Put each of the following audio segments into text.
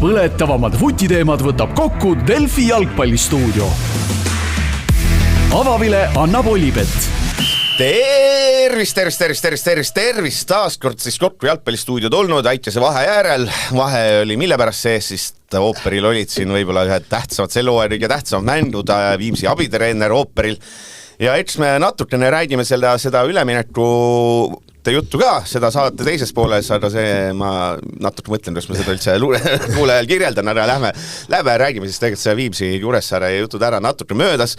põletavamad vutiteemad võtab kokku Delfi jalgpallistuudio. Avavile annab Olipet. Tervist, taaskord siis kokku jalgpallistuudio tulnud, Aitjase vahe järel. Vahe oli mille pärast sees, siis Ooperil olid siin võib-olla ühed tähtsamad selluaerid ja tähtsamad mängud, Viimsi abitreener Ooperil. Ja eks me natukene räägime seda ülemineku juttu ka, seda saate teises pooles, aga see ma natuke mõtlen, kuidas ma seda üldse kuulajal kirjeldan, aga lähme räägime siis tegelikult see Viimsi Kuressaare jutud ära natuke möödas.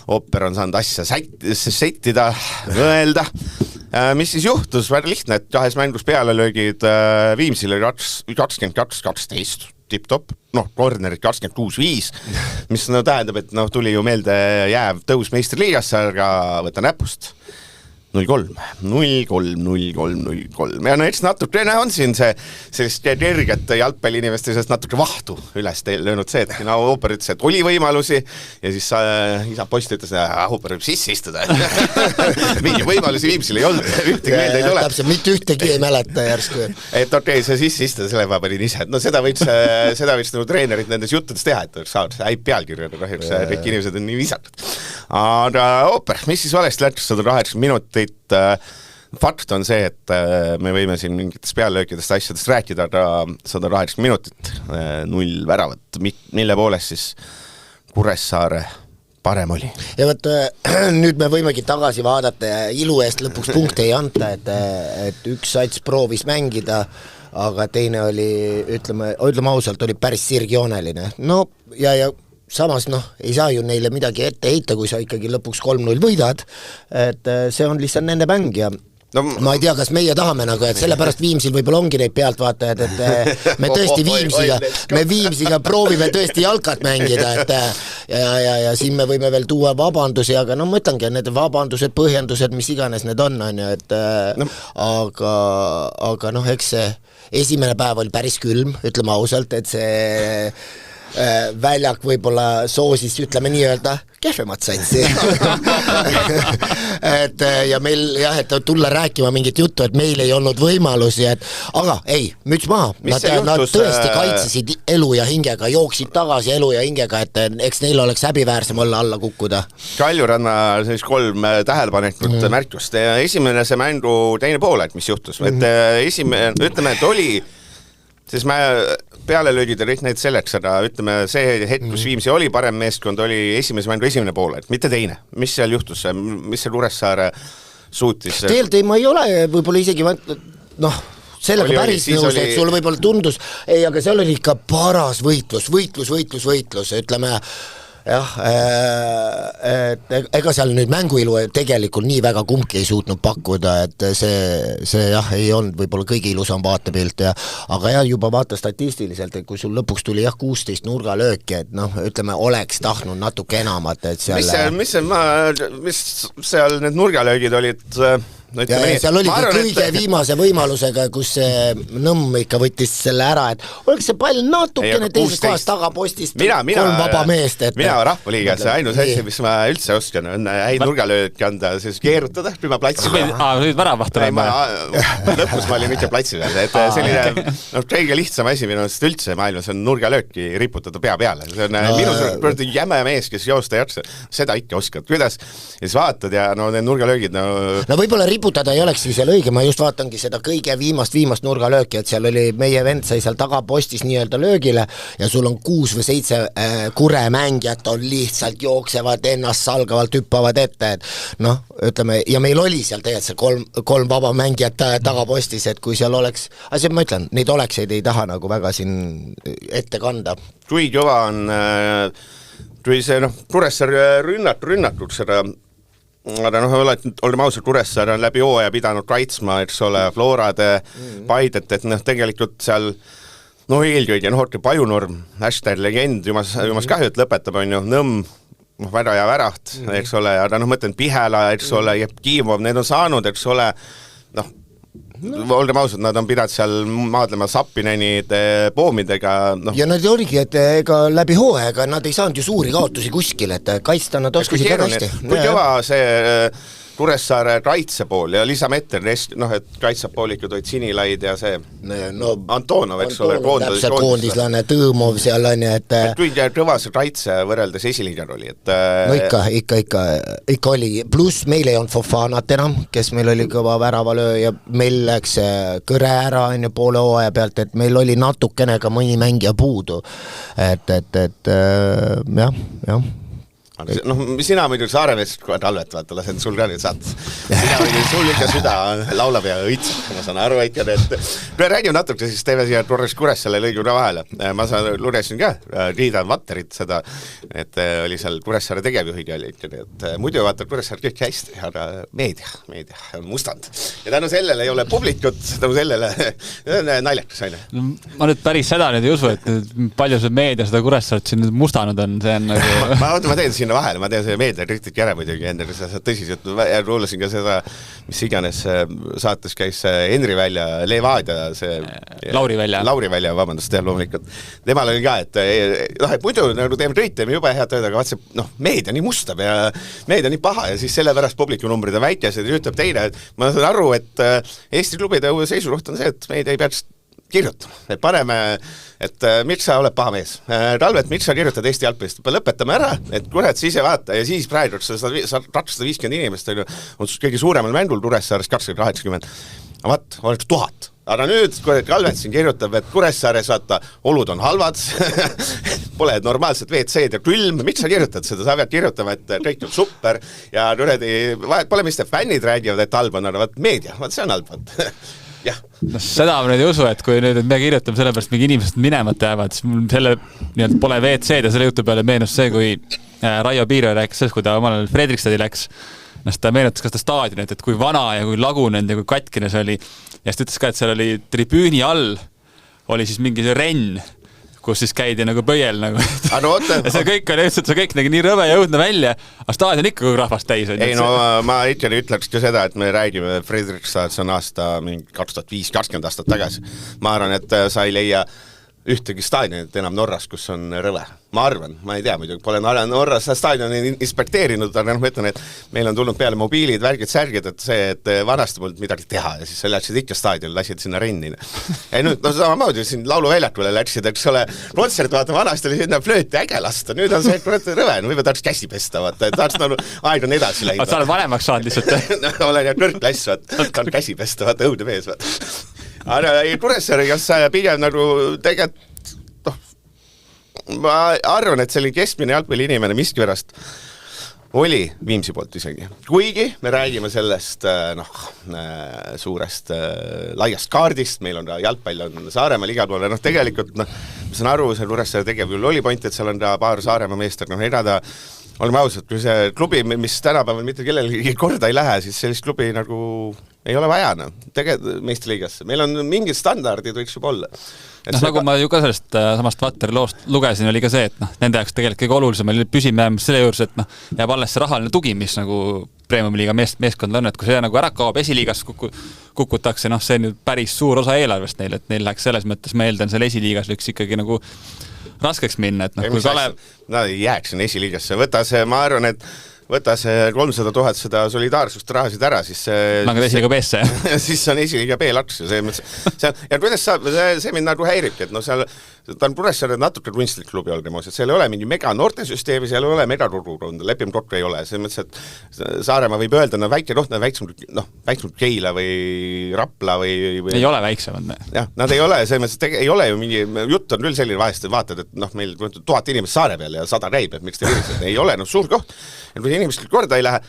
Ooper on saanud asja settida, mõelda. Mis siis juhtus? Väga lihtne, et kahes mängus peale löögid Viimsil 22-12 tip-top, kornerid 26-5, mis tähendab, et tuli ju meelde jääv tõus meistriliigasse, aga võta näpust. 0-3. Ja eks natukene on siin sellist kerget jalgpalliinimeste sellest natuke vahtu üles löönud see, et Ooper ütles, et oli võimalusi ja siis isa post ütles, et Ooper võib sisse istuda. Mingi võimalusi Viimsil ei olnud, ühtegi meelde ei tule. Täpselt, mitte ühtegi ei mäleta järsku. Et okei, see sisse istuda, selle ma panin ise. Seda võiks treenerid nendes juttudes teha, et saaks häid pealkirjad, kahjuks kõik inimesed on nii viisakad. Aga Ooper, mis siis valesti läks 180 minutit? Fakt on see, et me võime siin mingitest peallöökidest asjadest rääkida, aga 180 minutit, 0 väravat, mille poolest siis Kuressaare parem oli. Ja võt, nüüd me võimegi tagasi vaadata ja ilu eest lõpuks punkte ei anta, et üks sats proovis mängida, aga teine oli, ütleme ausalt, oli päris sirgjooneline. Ja samas ei saa ju neile midagi ette heita, kui sa ikkagi lõpuks 3-0 võidad, et see on lihtsalt nende mäng ja ma ei tea, kas meie tahame et sellepärast Viimsil võib-olla ongi neid pealtvaatajad, et me tõesti Viimsiga proovime tõesti jalkat mängida, et ja siin me võime veel tuua vabandusi, aga ma ütlengi, need vabandused, põhjendused, mis iganes need on, et aga eks see esimene päev oli päris külm, ütleme ausalt, et see väljak võib-olla soosis, ütleme nii-öelda, kehvemat satsi. Ja meil et tulla rääkima mingit juttu, et meil ei olnud võimalusi, aga ei, müts maha. Nad tõesti kaitsesid elu ja hingega, jooksid tagasi elu ja hingega, et eks neil oleks häbiväärsem olla alla kukkuda. Kaljuranna 3 tähelepanekut märkust. Esimene see mängu teine pool, et mis juhtus. Esimene, ütleme, et oli siis me peale löögid ja kõik neid selleks, aga ütleme, see hetk, kus Viimsi oli parem meeskond, oli esimese mängu esimene pool, et mitte teine. Mis seal juhtus? Mis see Kuressaare suutis? Tegelikult ma ei ole võib-olla isegi sellega päris nõus, et sul võib-olla tundus, ei, aga seal oli ikka paras võitlus, ütleme jah, ega seal nüüd mänguilu tegelikult nii väga kumbki ei suutnud pakkuda, et see jah, ei olnud võib-olla kõige ilusam vaatepilt, aga jah, juba vaata statistiliselt, et kui sul lõpuks tuli 16 nurgalööki, et ütleme, oleks tahtnud natuke enamat, et seal mis seal need nurgalöögid olid seal oli kõige viimase võimalusega, kus see Nõmm ikka võttis selle ära, et oleks see pall natukene teises kohas tagapostist 3 vaba meest. Mina rahvaliigas, ainus asi, mis ma üldse oskan, on häid nurgalööki anda, siis keerutada prima platsi. Nüüd väravahtu läbi. Lõpus ma olin mitte platsi peal, et selline kõige lihtsam asi minu üldse maailmas on nurgalööki riputada pea peale. See on minus jäme mees, kes joosta jaksa, seda ikka oskad. Kuidas? Ja siis vaatad ja need nurgalöögid võib-olla riputada ei olekski seal õige, ma just vaatangi seda kõige viimast nurgalööki, et seal oli meie vend sai seal tagapostis nii-öelda löögile ja sul on 6 või 7 kure mängijat on lihtsalt jooksevad ennast salgavalt hüppavad ette, et ütleme, ja meil oli seal tegelikult see 3 vaba mängijat tagapostis, et kui seal oleks, asi ma ütlen, neid olekseid ei taha nagu väga siin ette kanda. Kui kõva on, kui see Kuressaare rünnatud seda aga oleme ausalt, Kuressaare on läbi hooaja pidanud kaitsma, eks ole, Florade Paidet, et tegelikult seal eelkõige Pajunurm, hashtag legend, jumas kahju, et lõpetab, on ju, Nõmm, väga hea väraht, eks ole, aga mõtlen Pihela, eks ole, Jevkimov, need on saanud, eks ole, olgem ausad, nad on pidanud seal maadlema Sappineni poomidega. Ja nad oligi, et ega läbi hooaega nad ei saanud ju suuri kaotusi kuskil, et kaitsta nad oskasid väga hästi. Kui kõva see Kuressaare kaitsepool ja lisametter, noh, et kaitsepoolikud olid Sinilaid ja see no, Antonov, eks ole, koondislane, Tõõmov seal on ja et kui kõva see kaitse võrreldes esiliigal oli, et no ikka oli, pluss meil ei olnud Fofanat enam, kes meil oli kõva väravalöö ja meil läks Kõre ära on ju poole hooaja pealt, et meil oli natukene ka mõni mängija puudu, et jah noh, sina muidugi Saaremeest kohe talvet, vaata, lasen sul ka nüüd saad. Sina muidugi, sul ikka süda laulab ja õitsab, ma saan aru ikka, et räägime natuke, siis teeme siia Kuressaare lõiguna vahele. Ma lugesin ka Riida Vatterit seda, et oli seal Kuressaare tegevjuhid ja et muidu vaata Kuressaare kõik hästi, aga meedia on mustand. Ja tänu sellele ei ole publikut, tänu sellele naljakas aine. Ma nüüd päris seda nüüd ei usu, et palju see meedia seda Kuressaaret siin mustanud on, see on nagu... ma teen sinna vahele, ma teen see meedia kriitik ära muidugi endale, sa saad tõsiselt, ja kuulasin ka seda, mis iganes saates käis Henri Välja, Levadia, see Lauri Välja, vabandust, jah, loomulikult. Temal oli ka, et muidu nagu teeme kõik, teeme jube head tööd, aga vaat see meedia nii mustab ja meedia nii paha ja siis sellepärast publikunumbrid on väikesed ja ütleb teine, et ma saan aru, et Eesti klubide seisukoht on see, et meedia ei peaks kirjutama, et paneme, et miks sa oled paha mees? Talvet, miks sa kirjutad Eesti jalgpallist? Lõpetame ära, et kurat, siis ei vaata ja siis praegu 250 inimest on kõige suuremal mängul Kuressaares 280. Vaat, oleks 1000. Aga nüüd, kui Kalvet siin kirjutab, et Kuressaares vaata, olud on halvad, pole normaalset WC-d ja külm, miks sa kirjutad seda? Sa pead kirjutama, et kõik on super ja pole mis te fännid räägivad, et halb on, aga vaat meedia, vaat see on halb. Jah. No, seda ma nüüd ei usu, et kui nüüd me kirjutame sellepärast, mingi inimesed minemata jäävad, siis mul selle pole WC-d ja selle jutu peale meenus see, kui Raio Piiro rääkis sellest, kui ta omal Fredrikstadi läks, ta meenutas ka seda staadionit, et kui vana ja kui lagunenud ja kui katkine see oli ja siis ta ütles ka, et seal oli tribüüni all oli siis mingi see renn, kus siis käidi nagu pöiel nagu. Ja see kõik oli lihtsalt, see kõik nägi nii rõve ja õudne välja, aga staadion ikka kui rahvast täis. Ei no ma ikkagi ütleks ka seda, et me räägime Fredrikstad, see on aasta 2005-20 aastat tagasi. Ma arvan, et sa ei leia ühtegi staadionit enam Norras, kus on rõve. Ma arvan, ma ei tea muidugi, pole Norras staadioni inspekteerinud, aga ma ütlen, et meil on tulnud peale mobiilid, värgid, särgid, et see, et vanasti polnud midagi teha ja siis sa läksid ikka staadioni, lasid sinna renni. Ei nüüd, no samamoodi siin lauluväljakule läksid, eks ole, kontsert vaata, vanasti oli sinna flööti äge lasta, nüüd on see, et rõve, no võib-olla tahaks käsi pesta, vaata, et tahaks nagu aeg on edasi läinud. Sa oled vanemaks saanud lihtsalt. No, olen ja kõrgklass, vaata, tahan käsi pesta, vaata, õudne mees, vaata. Aga Kuressaare, kas pigem nagu tegelikult, ma arvan, et selline keskmine jalgpalli inimene miskipärast oli Viimsi poolt isegi. Kuigi me räägime sellest suurest laiast kaardist, meil on jalgpall on Saaremaal igal poole, tegelikult ma saan aru, see Kuressaare tegev küll oli point, et seal on paar Saaremaa meester, edada oleme ausad, kui see klubi, mis tänapäeval mitte kellelegi korda ei lähe, siis sellist klubi nagu ei ole vaja, tegelikult meistriliigasse. Meil on mingid standardid võiks juba olla. Nagu ma ju ka sellest samast Vatteri loost lugesin, oli ka see, et nende jaoks tegelikult kõige olulisem oli püsime selle juures, et jääb alles see rahaline tugi, mis nagu Premium-liiga meeskond on, et kui see nagu ära kaob esiliigas kukutakse, see on ju päris suur osa eelarvest neil, et neil läheks selles mõttes, ma eeldan, selle esiliigas võiks ikkagi nagu raskeks minna, et kui Kalev... No ei jääks siin esiliigasse, ma arvan, et võta see 300 000 seda solidaarsust rahasid ära, siis see... Langad esiliiga B-sse. Siis on esiliiga B-laks ja ja kuidas saab, see mind nagu häiribki, et seal ta on Kuressaare natuke kunstlik klubi olnud, et seal ei ole mingi mega noortesüsteemi, seal ei ole mega tururunda, lepim kokku ei ole, selles mõttes, et Saaremaa võib öelda, väike roht, väiksem Keila või Rapla või... Ei ole väiksemad. Jah, nad ei ole, selles mõttes, et ei ole ju mingi, jutt on küll selline vahest, et vaatad, et meil 1000 inimest Saare peal ja 100 käib, et miks te viirised, ei ole, suur koht, et kui inimesed korda ei lähe,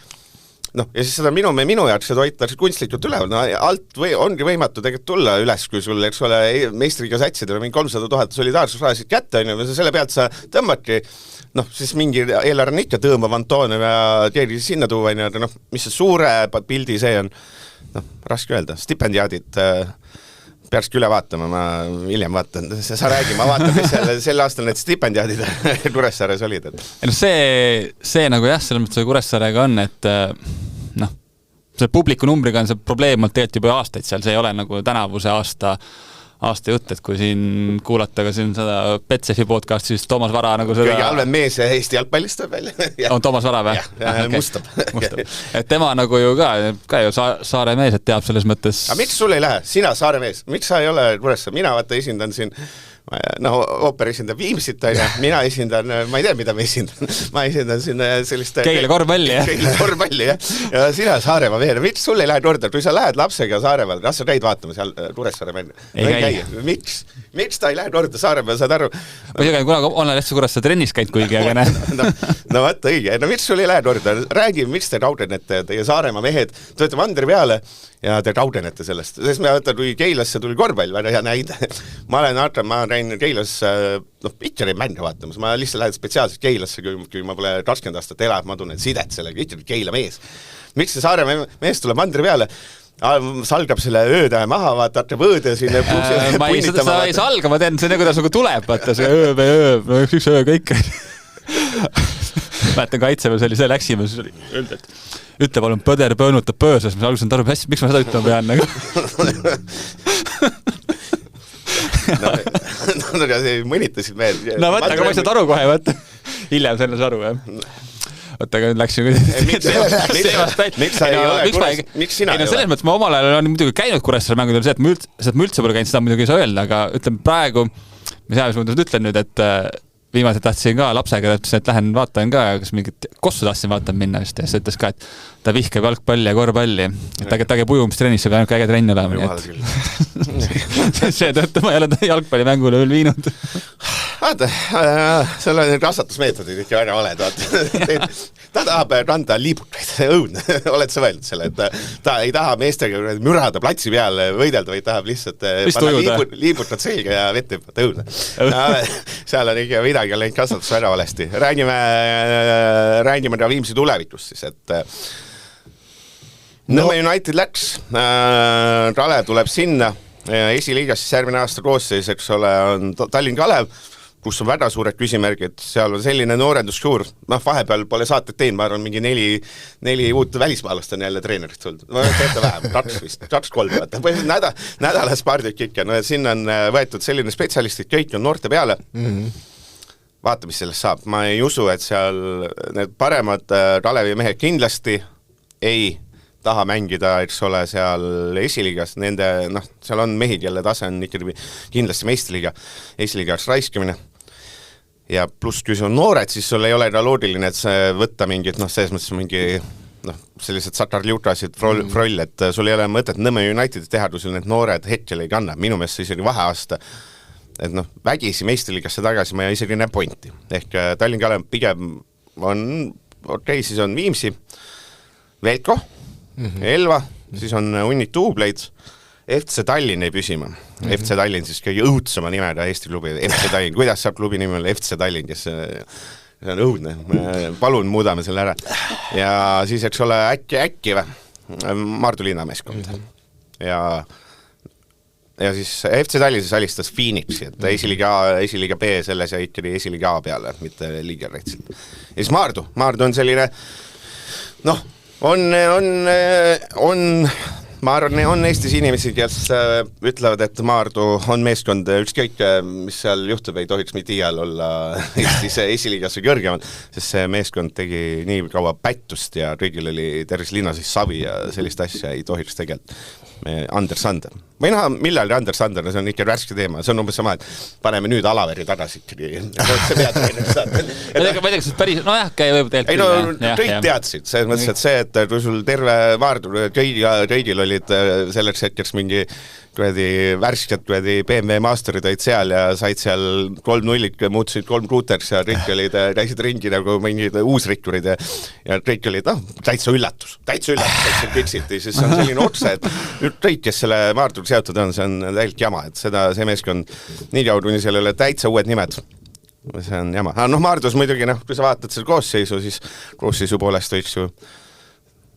ja siis seda minu jaoks seda hoitakse kunstlikult üleval, alt ongi võimatu tegelikult tulla üles, kui sul, eks ole, meistriga satsidele mingi 300 000 solidaarsusrahasid kätte, selle pealt sa tõmbadki, siis mingi eelarve on ikka tõõmav Antonov ja keegi sinna tuua, mis see suure pildi see on, raske öelda, stipendiaadid peakski üle vaatama, ma hiljem vaatan, sa räägi, ma vaatan, mis sel aastal need stipendiaadid Kuressaares olid. See nagu jah, selles mõttes Kuressaarega on, et see publiku numbriga on see probleem olnud tegelikult juba aastaid seal, see ei ole nagu tänavuse aasta jutt, et kui siin kuulata ka siin seda Betsafe podcasti, siis Toomas Vara nagu seda... Kõige halvem mees Eesti jalgpallist tuleb välja. On Toomas Vara või? Mustab. Et tema nagu ju ka ju Saare mees, et teab selles mõttes... Aga miks sul ei lähe? Sina Saare mees. Miks sa ei ole Kuressaare? Mina vaata esindan siin ooper esindab Viimsit, mina esindan, ma ei tea, mida ma esindan. Ma esindan siin sellist... Keile korvpalli, jah? Keile korvpalli, jah. Ja sina Saaremaa veel. Miks sul ei lähe korda? Kui sa lähed lapsega Saaremaal, kas sa käid vaatama seal Kuressaare mänge? Ei käi. Miks ta ei lähe korda Saaremaal, saad aru? Ma ei tea, kuna olen hästi Kuressaare trennis käid kuigi, aga näe. No vaata õige. No miks sul ei lähe korda? Räägi, miks te raudenete, teie Saaremaa mehed, te olete vandri peale ja te raudenete sellest. Sest me võtta, kui Keilasse tuli korvpall, väga hea näide. Ma käin Keilas, ikka neid mänge vaatamas, ma lihtsalt lähen spetsiaalselt Keilasse, kui ma pole 20 aastat elanud, ma tunnen sidet sellega, ikka Keila mees. Miks see Saare mees tuleb mandri peale? Salgab selle öötähe maha, vaata võõde siin ma ei salga, ma tean, see on kuidas nagu tuleb, vaata see öö, no üks öö kõik. Mäletan Kaitseväel, see oli see läksime, siis oli öelda, et ütle palun põder pöönutab pöösas, mis alguses on taru, miks ma seda ütlema pean nagu? No see mõnitasid veel. No võtta, aga ma ei saa taru kohe, võtta. Hiljem selles aru, jah. Võtta, aga läks ju miks sa ei ole, miks sina ei ole? Selles mõttes ma omal ajal olen muidugi käinud Kuressaare mängudel, see, et ma üldse pole käinud, seda muidugi ei saa öelda, aga ütleme praegu, mis mõttes ütlen nüüd, et viimaselt tahtsin ka lapsega, et lähen vaatan ka, kas mingit kossu tahtsin vaatan minna vist ja siis ütles ka, et ta vihkab jalgpalli ja korvpalli, et ta käib ujumistrennis, see peab äge trenn olema. See tõttu ma ei ole jalgpallimängule veel viinud. Vaata, seal on kasvatusmeetodid ikka väga valed. Ta tahab randa liibutaid, õudne. Oled sa öelnud selle, et ta ei taha meestega mürada platsi peal võidelda, vaid tahab lihtsalt liibutad selga ja vette hüppata, õudne. Seal on ikka midagi läinud kasvatus väga valesti. Räägime ka Viimsi tulevikust siis, et Nõmme United läks, Kalev tuleb sinna, esiliigas siis järgmine aasta koosseis, eks ole, on Tallinn Kalev, kus on väga suured küsimärgid, seal on selline noorenduskuur, vahepeal pole saated teinud, ma arvan, mingi neli uut välismaalast on jälle treenerit tulnud, ma teete vähem, 2-3, nädalas paar tükk ikka, no sinna on võetud selline spetsialistid, kõik on noorte peale, vaata, mis sellest saab, ma ei usu, et seal need paremad Kalevi mehed kindlasti ei taha mängida, eks ole, seal esiliigas, nende, seal on mehi, kelle tase on ikkagi kindlasti meistriliiga, esiliigaks raiskimine. Ja pluss, kui see on noored, siis sul ei ole ka loogiline, et see võtta mingid, selles mõttes mingi, sellised Sakarliutasid, Froll, et sul ei ole mõtet Nõmme United teha, kui sul need noored hetkel ei kanna. Minu meelest isegi vaheaasta, et vägisi meistriliigasse tagasi ma isegi näe pointi. Ehk Tallinn Kalev pigem on, siis on Viimsi, Velko, Elva, siis on Unnit Tuubleid, FC Tallinn ei püsima. FC Tallinn siis kõige õudsema nimega Eesti klubi, FC Tallinn. Kuidas saab klubi nimi olla FC Tallinn, kes see on õudne. Palun muudame selle ära. Ja siis eks ole äkki või? Maardu linna meeskond. Ja siis FC Tallinn siis alistas Phoenixi, et esiliiga B selles ja ikkagi esiliiga A peale, mitte liiga retsilt. Ja siis Maardu on selline, ma arvan, on Eestis inimesi, kes ütlevad, et Maardu on meeskond, ükskõik, mis seal juhtub, ei tohiks mitte iial olla Eestis esiliigas või kõrgemal, sest see meeskond tegi nii kaua pättust ja kõigil oli terves linnas siis savi ja sellist asja ei tohiks tegelikult. Anders Sander. Ma ei näha, millal Anders Sander, see on ikka värske teema, see on umbes sama, et paneme nüüd Alaveri tagasi. See pead saada. Ma ei tea, kas päris, käi võib teelt. Ei kõik teadsid, selles mõttes, et see, et kui sul terve Maardu kõigil olid selleks hetkeks mingi värsked BMW Masterid olid seal ja said seal 3-0, muutusid 3 ruuters ja kõik olid, käisid ringi nagu mingid uusrikkurid ja kõik olid, täitsa üllatus, siis on selline otse, et kõik, kes selle Maardu seotud on, see on täielikult jama, et see meeskond nii kaua, kuni seal ei ole täitsa uued nimed, see on jama. Maardus muidugi, kui sa vaatad selle koosseisu, siis koosseisu poolest võiks ju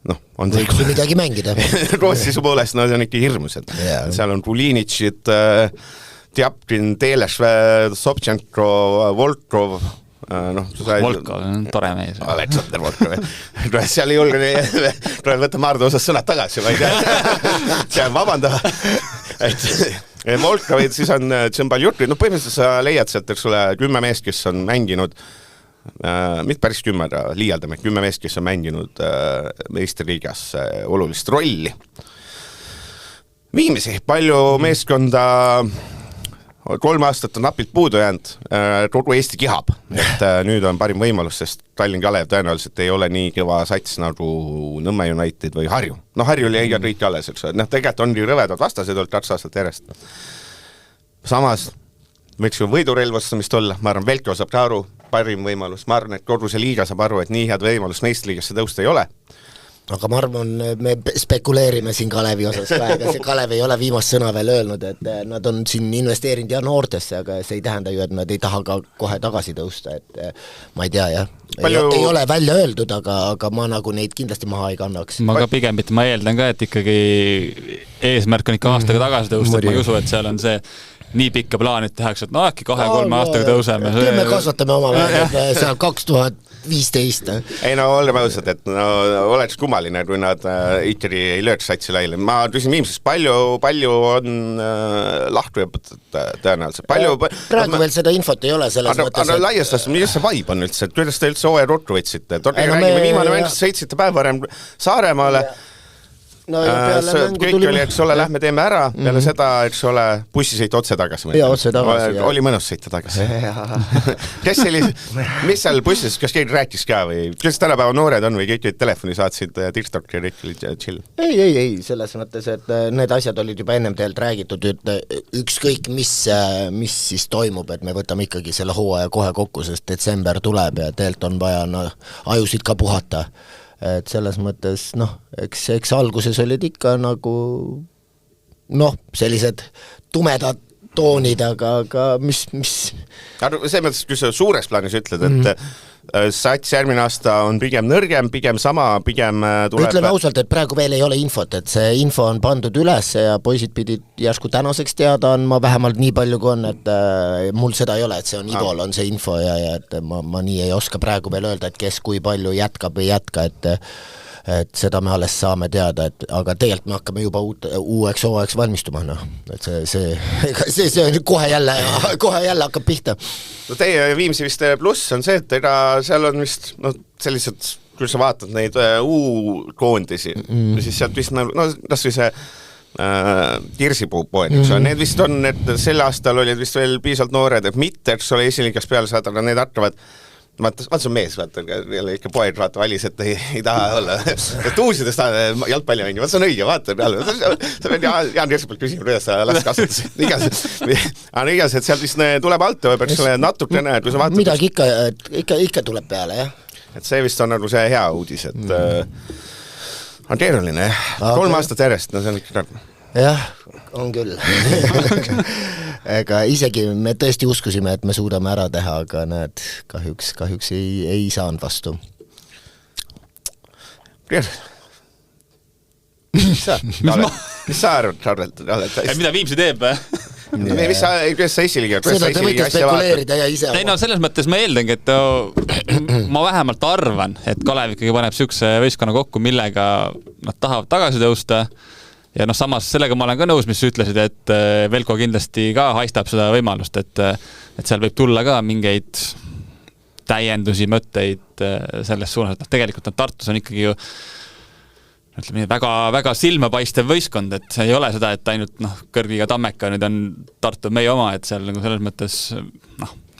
võiks ju midagi mängida. Koosseisu poolest, see on ikka hirmus, et seal on Kulinitšid, Tjapkin, Teles, Sobtšenko, Volkov, Volkov, tore mees. Aleksander Volkov. Seal ei julge võtta Maardu osas sõnad tagasi, ma ei tea. See on vabandama. Volkovid, siis on Tšembaljutrid, no põhimõtteliselt sa leiad sealt, eks ole, 10 meest, kes on mänginud, mitte päris 10, liialdame, 10 meest, kes on mänginud meistriliigas olulist rolli. Viimisi, palju meeskonda 3 aastat on napilt puudu jäänud, kogu Eesti kihab, et nüüd on parim võimalus, sest Tallinn Kalev tõenäoliselt ei ole nii kõva sats nagu Nõmme United või Harju. No Harju oli eiga kõik alles, eks ole, tegelikult on nii rõvedad vastased olnud 2 aastat järjest. Samas võiks ju võidurelvastamist olla, ma arvan, Velko saab ka aru, parim võimalus, ma arvan, et kogu see liiga saab aru, et nii head võimalust meistriliigasse tõusta ei ole. Aga ma arvan, me spekuleerime siin Kalevi osas ka, ega see Kalev ei ole viimast sõna veel öelnud, et nad on siin investeerinud ja noortesse, aga see ei tähenda ju, et nad ei taha ka kohe tagasi tõusta, et ma ei tea, jah. Ei ole välja öeldud, aga ma nagu neid kindlasti maha ei kannaks. Ma ka pigem, et ma eeldan ka, et ikkagi eesmärk on ikka aastaga tagasi tõusta, et ma ei usu, et seal on see nii pikka plaanit tehakse, et no äkki 2-3 aastaga tõuseme. Me kasvatame oma seal 2015. Ei no oleme ausad, et no, oleks kummaline, kui nad ikkagi ei lööks satsi laile. Ma küsin viimsest, palju on lahtu õpetat tõenäoliselt? Praegu veel seda infot ei ole selles mõttes. Aga laiestas, mis see vibe on üldse? Kuidas te üldse hooaja rottu võtsite? Räägime viimane mäng, sõitsite päev varem Saaremaale. No, kõik oli, eks ole, lähme teeme ära, peale seda, eks ole, bussi sõita otse tagasi. Ja, otse tagasi. Oli mõnus sõita tagasi. Kes mis seal bussis, kas keegi rääkis ka või? Kuidas tänapäeva noored on või kõik telefoni saatsid TikTok ja kõik olid chill? Ei, selles mõttes, et need asjad olid juba ennem teelt räägitud, et ükskõik mis siis toimub, et me võtame ikkagi selle hooaja kohe kokku, sest detsember tuleb ja teelt on vaja ajusid ka puhata. Et selles mõttes, eks alguses olid ikka nagu sellised tumedad toonid, aga mis... See mõttes, kui sa suures plaanis ütled, et sats järgmine aasta on pigem nõrgem, pigem sama, pigem tuleb... Ütleme ausalt, et praegu veel ei ole infot, et see info on pandud üles ja poisid pidid järsku tänaseks teada andma, vähemalt nii palju kui on, et mul seda ei ole, et see on idol, on see info ja et ma nii ei oska praegu veel öelda, et kes kui palju jätkab või jätka, et seda me alles saame teada, aga tegelikult me hakkame juba uueks hooajaks valmistuma, et see on kohe jälle hakkab pihta. No teie Viimsi vist pluss on see, et ega seal on vist sellised, kui sa vaatad neid U-koondisi, siis sealt vist kas või see Kirsipuu poen, need vist on, et sel aastal olid vist veel piisavalt noored, et mitte, eks ole, esiliigas peale saada, aga need hakkavad vaata see on mees, vaata, jälle ikka poed vaata valis, et ei taha olla tuusidest jalgpalli mängi, vaata see on õige, vaata peale sa pead Jaan Kirspalt küsima, kuidas sa last kasvatas igas, et sealt vist tuleb alt ja peaks natukene, kui sa vaatad midagi ikka tuleb peale, jah et see vist on nagu see hea uudis, et on keeruline, 3 aastat järjest, see on ikka jah, on küll ega isegi me tõesti uskusime, et me suudame ära teha, aga need kahjuks ei saanud vastu. Mis sa arvad? Mida Viimsi teeb? Kuidas sa esiliga? Seda te võite spekuleerida ja ise ei selles mõttes ma eeldangi, et ma vähemalt arvan, et Kalev ikkagi paneb sükse võistkonna kokku, millega nad tahavad tagasi tõusta ja samas sellega ma olen ka nõus, mis ütlesid, et Velko kindlasti ka haistab seda võimalust, et seal võib tulla ka mingeid täiendusi, mõtteid selles suunas, et tegelikult Tartus on ikkagi ju ütleme, väga silmapaistev võistkond, et ei ole seda, et ainult kõrgiga Tammeka nüüd on Tartu meie oma, et seal nagu selles mõttes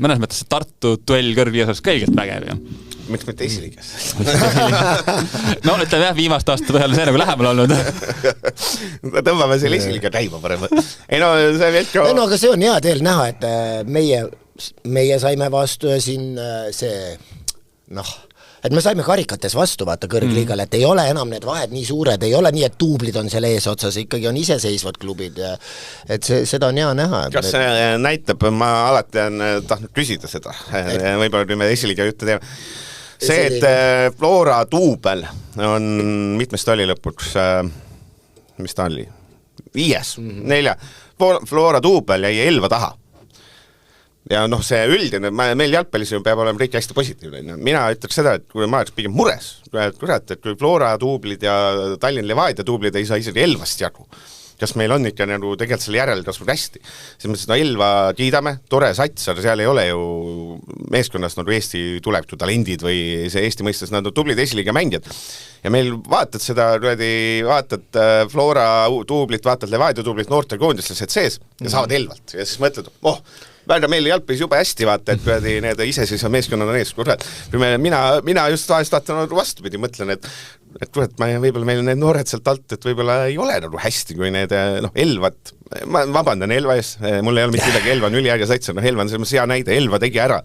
mõnes mõttes see Tartu duell kõrgi osas kõigelt vägev ju. Miks mitte esiliigas? No ütleme jah, viimast aasta põhjal see nagu lähemal olnud. Tõmbame selle esiliiga käima parem. Ei no see Velko... No aga see on hea teel näha, et meie saime vastu ja siin see et me saime karikates vastu vaata kõrgliigale, et ei ole enam need vahed nii suured, ei ole nii, et tuublid on seal ees otsas, ikkagi on iseseisvad klubid ja et seda on hea näha. Kas see näitab, ma alati on tahtnud küsida seda, võib-olla kui me esiliga juttu teeme, see, et Flora tuubel on, mitmest oli lõpuks, mis ta oli? 5, 4, Flora tuubel jäi Elva taha. Ja see üldine, meil jalgpallis peab olema kõik hästi positiivne. Mina ütleks seda, et kui ma oleks pigem mures, et kui Flora tuublid ja Tallinn Levadia tuublid ei saa isegi Elvast jagu, kas meil on ikka nagu tegelikult selle järelkasvud hästi. Siis mõttes, Elva kiidame, tore sats, aga seal ei ole ju meeskonnast nagu Eesti tuleviku talendid või see Eesti mõistes nad on tublid esiliiga mängijad. Ja meil vaatad seda, vaatad Flora tuublit, vaatad Levadia tuublit, noorte koondislased sees ja saavad Elvalt. Ja siis mõtled, väga meil jalgpallis jube hästi vaata, et need iseseisva meeskonnad on ees, kurat. Mina just vaatan vastupidi, mõtlen, et kurat, võib-olla meil need noored sealt alt, et võib-olla ei ole nagu hästi, kui need Elvat, ma vabandan Elva ees, mul ei ole mitte midagi, Elva on üliäge sats, Elva on selles hea näide, Elva tegi ära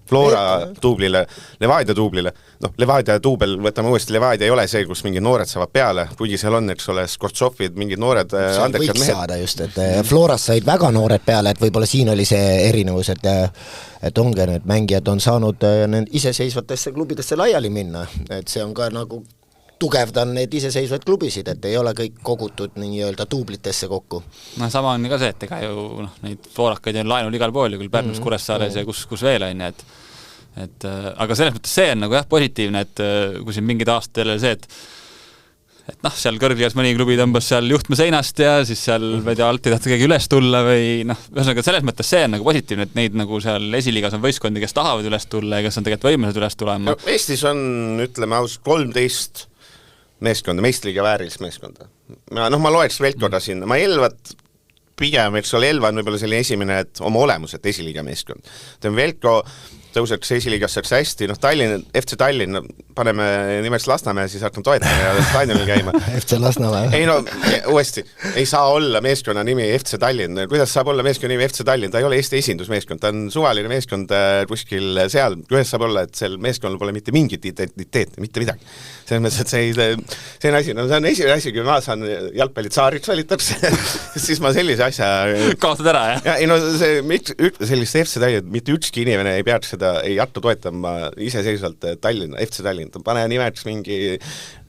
Flora tuublile, Levadia tuublile. Levadia tuubel, võtame uuesti, Levadia ei ole see, kus mingid noored saavad peale, kuigi seal on, eks ole, Skortsofid, mingid noored andekad mehed. Saada just, et Floras said väga noored peale, et võib-olla siin oli see erinevus, et ongi need mängijad on saanud iseseisvatesse klubidesse laiali minna, et see on ka nagu tugevdan need iseseisvad klubisid, et ei ole kõik kogutud nii-öelda tuublitesse kokku. Sama on ka see, et ega ju neid floorakaid on laenul igal pool, küll Pärnus, Kuressaares ja kus veel on, et aga selles mõttes see on nagu positiivne, et kui siin mingid aastad jälle see, et seal kõrgligas mõni klubi tõmbas seal juhtme seinast ja siis seal alt ei tahta keegi üles tulla või ühesõnaga selles mõttes see on nagu positiivne, et neid nagu seal esiliigas on võistkondi, kes tahavad üles tulla ja kes on tegelikult võimelised üles tulema. Eestis on, ütleme ausalt, 13 meeskonda, meistriliiga väärilis meeskonda. Ma loeks Velkoda sinna, ma Elvat pigem, eks ole, Elva on võib-olla selline esimene, et oma olemus, et esiliiga meeskond. Velko tõuseks esiliigasse hästi, Tallinn, FC Tallinn, paneme nimeks Lasnamäe, siis hakkam toetama ja Tallinnil käima. FC Lasnamäe. Ei uuesti, ei saa olla meeskonna nimi FC Tallinn. Kuidas saab olla meeskonna nimi FC Tallinn? Ta ei ole Eesti esindusmeeskond, ta on suvaline meeskond kuskil seal. Kuidas saab olla, et seal meeskonnal pole mitte mingit identiteeti, mitte midagi. Selles mõttes, et see on asi, see on esimene asi, kui ma saan jalgpallitsaariks valitaks, siis ma sellise asja kaotad ära, jah? Ja, sellist FC Tallinn, mitte ükski inimene ei peaks seda ei jätta toetama iseseisvalt Tallinna, FC Tallinn, pane nimeks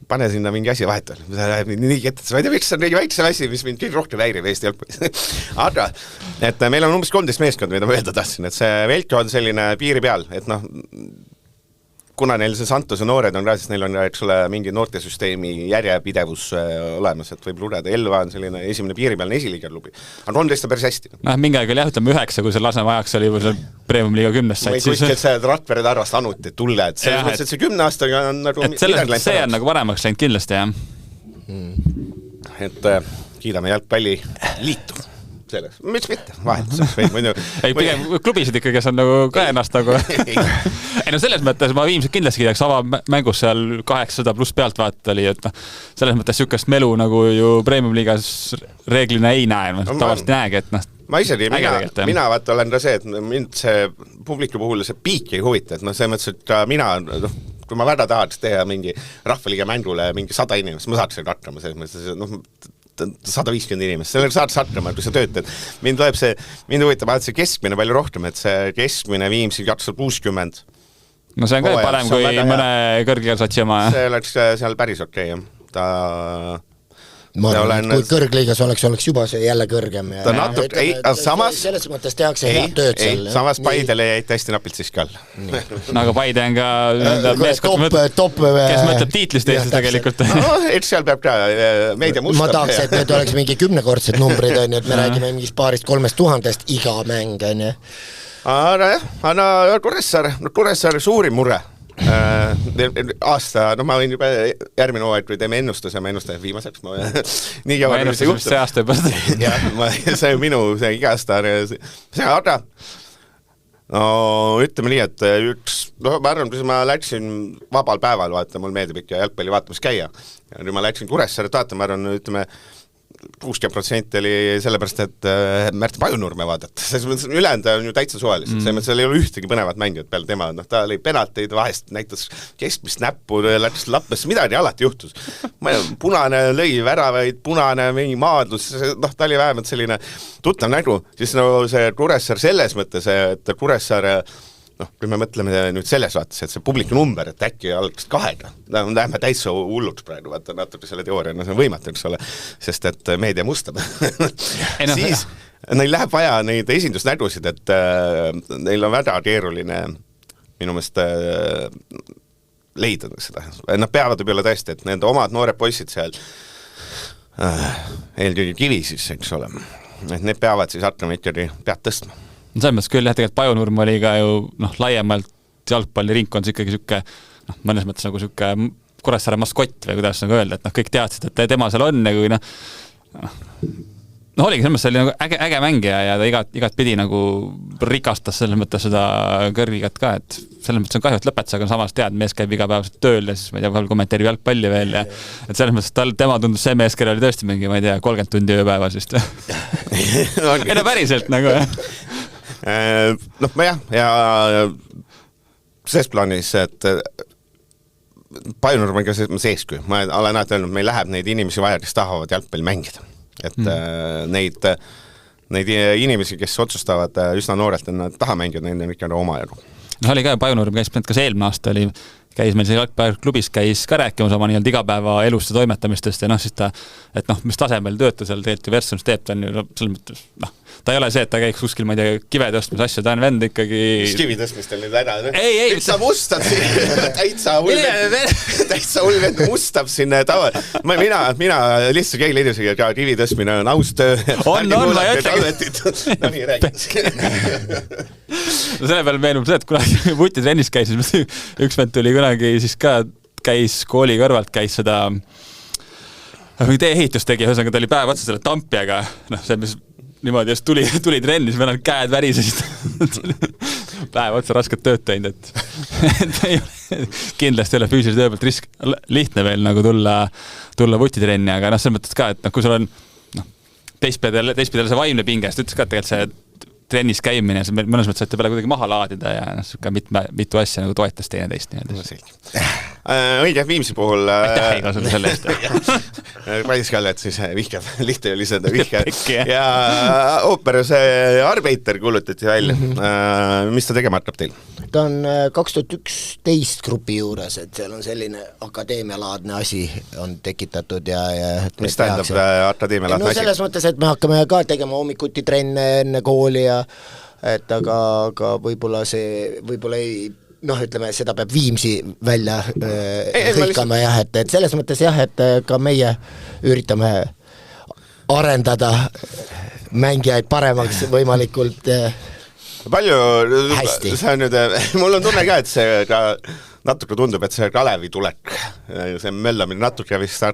pane sinna mingi asi vahetul. See läheb nii kettas, ma ei tea, miks see on nii väiksel asi, mis mind kõige rohkem häirib Eesti jalgpallis. Aga, et meil on umbes 13 meeskond, mida ma öelda tahtsin, et see Velko on selline piiri peal, et kuna neil see Santose noored on ka, siis neil on, eks ole, mingi noortesüsteemi järjepidevus olemas, et võib lugeda. Elva on selline esimene piiripealne esiliiga klubi. Aga 13 on päris hästi. Mingi aeg oli ütleme 9, kui see Lasnamäe ajaks oli seal Premium-liiga 10 said. Ma ei kuskilt see Rakvered arvast anut, et tulle, et selles mõttes, et see 10 aastaga on nagu see on nagu paremaks läinud kindlasti, jah. Et kiidame jalgpalli liitu. Selles. Miks mitte? Vahetuseks või muidu. Ei, pigem klubisid ikka, kes on nagu ka ennast nagu. Ei selles mõttes ma viimselt kindlasti kiidaks avamängus seal 800 pluss pealt vaata oli, et selles mõttes sükast melu nagu ju Premium-liigas reeglina ei näe, tavaliselt näegi, et ma isegi, mina vaata olen ka see, et mind see publiku puhul see piik ei huvita, et see mõttes, et mina, kui ma väga tahaks teha mingi rahvaliiga mängule mingi 100 inimest, ma saaks selle hakkama selles mõttes, 150 inimest, sellel saad hakkama, kui sa töötad. Mind huvitab, et see keskmine palju rohkem, et see keskmine Viimsi 260. No see on ka parem kui mõne kõrgliga satsi oma. See oleks seal päris okei, jah. Ma arvan, kui kõrgliigas oleks juba see jälle kõrgem. Selles mõttes tehakse head tööd seal. Samas Paidele jäid hästi napilt siis kall. Aga Paide on ka meeskond, kes mõtleb tiitlist Eestis tegelikult. Et seal peab ka meedia mustab. Ma tahaks, et need oleks mingi 10-kordsed numbrid, et me räägime mingist 2,000 iga mäng. Aga Kuressaare suurim mure aasta, ma võin juba järgmine hooaeg, kui teeme ennustuse, ma ennustan viimaseks. Ma ennustan see aasta juba. See on minu iga aasta. Aga ütleme nii, et ma arvan, kui ma läksin vabal päeval, vaata, mul meeldib ikka jalgpalli vaatamas käia. Ja kui ma läksin Kuressaare vaatama, ma arvan, ütleme 60% oli sellepärast, et Märt Pajunurme vaadata. Selles mõttes ülejäänud on ju täitsa suvalised. Selles mõttes ei ole ühtegi põnevat mängijat peale tema. Ta oli penalteid, vahest näitas keskmist näppu, läks lappesse, midagi alati juhtus. Punane lõi väravaid, punane mingi maadlus, ta oli vähemalt selline tuttav nägu. Siis see Kuressaare selles mõttes, et Kuressaare kui me mõtleme nüüd selles vaates, et see publiku number, et äkki algaks 2, läheme täitsa hulluks praegu, vaata natuke selle teooria, see on võimatu, eks ole, sest et meedia mustab. Siis neil läheb vaja neid esindusnädusid, et neil on väga keeruline minu meelest leida seda. Nad peavad võib-olla tõesti, et need omad noored poisid seal eelkõige kivi siis, eks ole. Et need peavad siis hakkama ikkagi pead tõstma. Selles mõttes küll, tegelikult Pajunurm oli ka ju laiemalt jalgpalliringkond ikkagi siuke, mõnes mõttes nagu siuke Kuressaare maskott või kuidas nagu öelda, et kõik teadsid, et tema seal on ja kui oligi selles mõttes, see oli nagu äge mängija ja ta igat pidi nagu rikastas selles mõttes seda kõrvigat ka, et selles mõttes on kahju, et lõpetas, aga samas tead, mees käib igapäevaselt tööl ja siis ma ei tea, vahel kommenteerib jalgpalli veel ja et selles mõttes, et tema tundus see mees, kellel oli tõesti mingi, ma ei tea, 30 tundi ööpäevas vist. Ei päriselt nagu, ja selles plaanis, et Pajunurm on ka seesky. Ma olen alati öelnud, meil läheb neid inimesi vaja, kes tahavad jalgpalli mängida. Et neid inimesi, kes otsustavad üsna noorelt, et nad taha mängida, neid on ikka oma jagu. Oli ka Pajunurm, kas eelmine aasta käis meil see jalgpalliklubis, käis ka rääkimas oma igapäeva elust ja toimetamistest ja siis ta, et mis tasemel tööta seal tegelikult Versus teeb, ta on ju selles mõttes, ta ei ole see, et ta käiks kuskil, ma ei tea, kive tõstmis asju, ta on vend ikkagi... Kivi tõstmistel nüüd ära, Täitsa mustad siin, täitsa hull vend mustab siin tava. Mina lihtsalt keegi leidusegi, et kivi tõstmine on aus töö. On, ma ei ütlegi. No nii räägitakse. No selle peale meenub see, et kunagi Vuti trennis käis, üks vend tuli kunagi siis ka käis kooli kõrvalt, käis seda tee-ehitust tegi, ühesõnaga ta oli päev otsa selle tampiaga, see mis niimoodi just tuli trenni, siis meil käed värisesid päev otsa rasket tööd teinud, et kindlasti ei ole füüsilise töö pealt lihtne veel nagu tulla Vuti-trenni, aga selles mõttes ka, et kui sul on teistpidele see vaimne pinge, siis ütles ka, et tegelikult see trennis käimine, mõnes mõttes saite peale kuidagi maha laadida ja mitu asja nagu toetas teineteist. Õige, Viimsi puhul... Aitäh Heigo sulle selle eest. Paidis Kallet siis vihkab, lihtne oli seda vihkab. Ja ooper see Arbeiter kuulutati välja. Mis ta tegema hakkab teil? Ta on 2011 grupi juures, et seal on selline akadeemialaadne asi on tekitatud ja mis tähendab akadeemialaadne asi? Selles mõttes, et me hakkame ka tegema hommikuti trenne enne kooli ja et aga võib-olla ei ütleme, seda peab Viimsi välja hõikama jah, et selles mõttes jah, et ka meie üritame arendada mängijaid paremaks võimalikult palju hästi. See on nüüd, mul on tunne ka, et see ka natuke tundub, et see Kalevi tulek, see möllamine natuke vist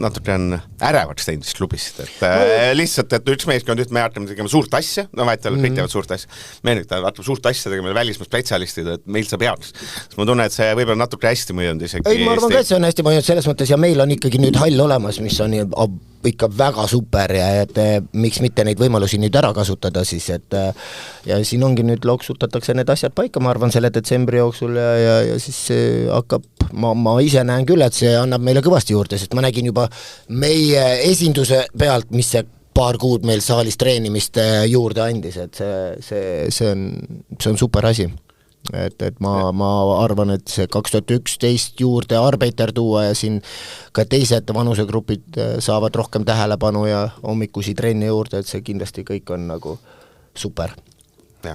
natuke on ärevaks teinud vist klubisid, et lihtsalt, et üks meeskond me hakkame tegema suurt asja, kõik teevad suurt asja, me hakkame suurt asja tegema välismaa spetsialistid, et meil saab heaks. Ma tunnen, et see võib-olla natuke hästi mõjunud isegi. Ei, ma arvan ka, et see on hästi mõjunud selles mõttes ja meil on ikkagi nüüd hall olemas, mis on ikka väga super ja et miks mitte neid võimalusi nüüd ära kasutada siis, et ja siin ongi nüüd loksutatakse need asjad paika, ma arvan, selle detsembri jooksul ja siis hakkab, ma ise näen küll, et see annab meile kõvasti juurde, sest ma nägin juba meie esinduse pealt, mis see paar kuud meil saalis treenimist juurde andis, et see on super asi. Et ma arvan, et see 2011 juurde Arbeiter tuua ja siin ka teised vanusegrupid saavad rohkem tähelepanu ja hommikusi trenni juurde, et see kindlasti kõik on nagu super. Jah.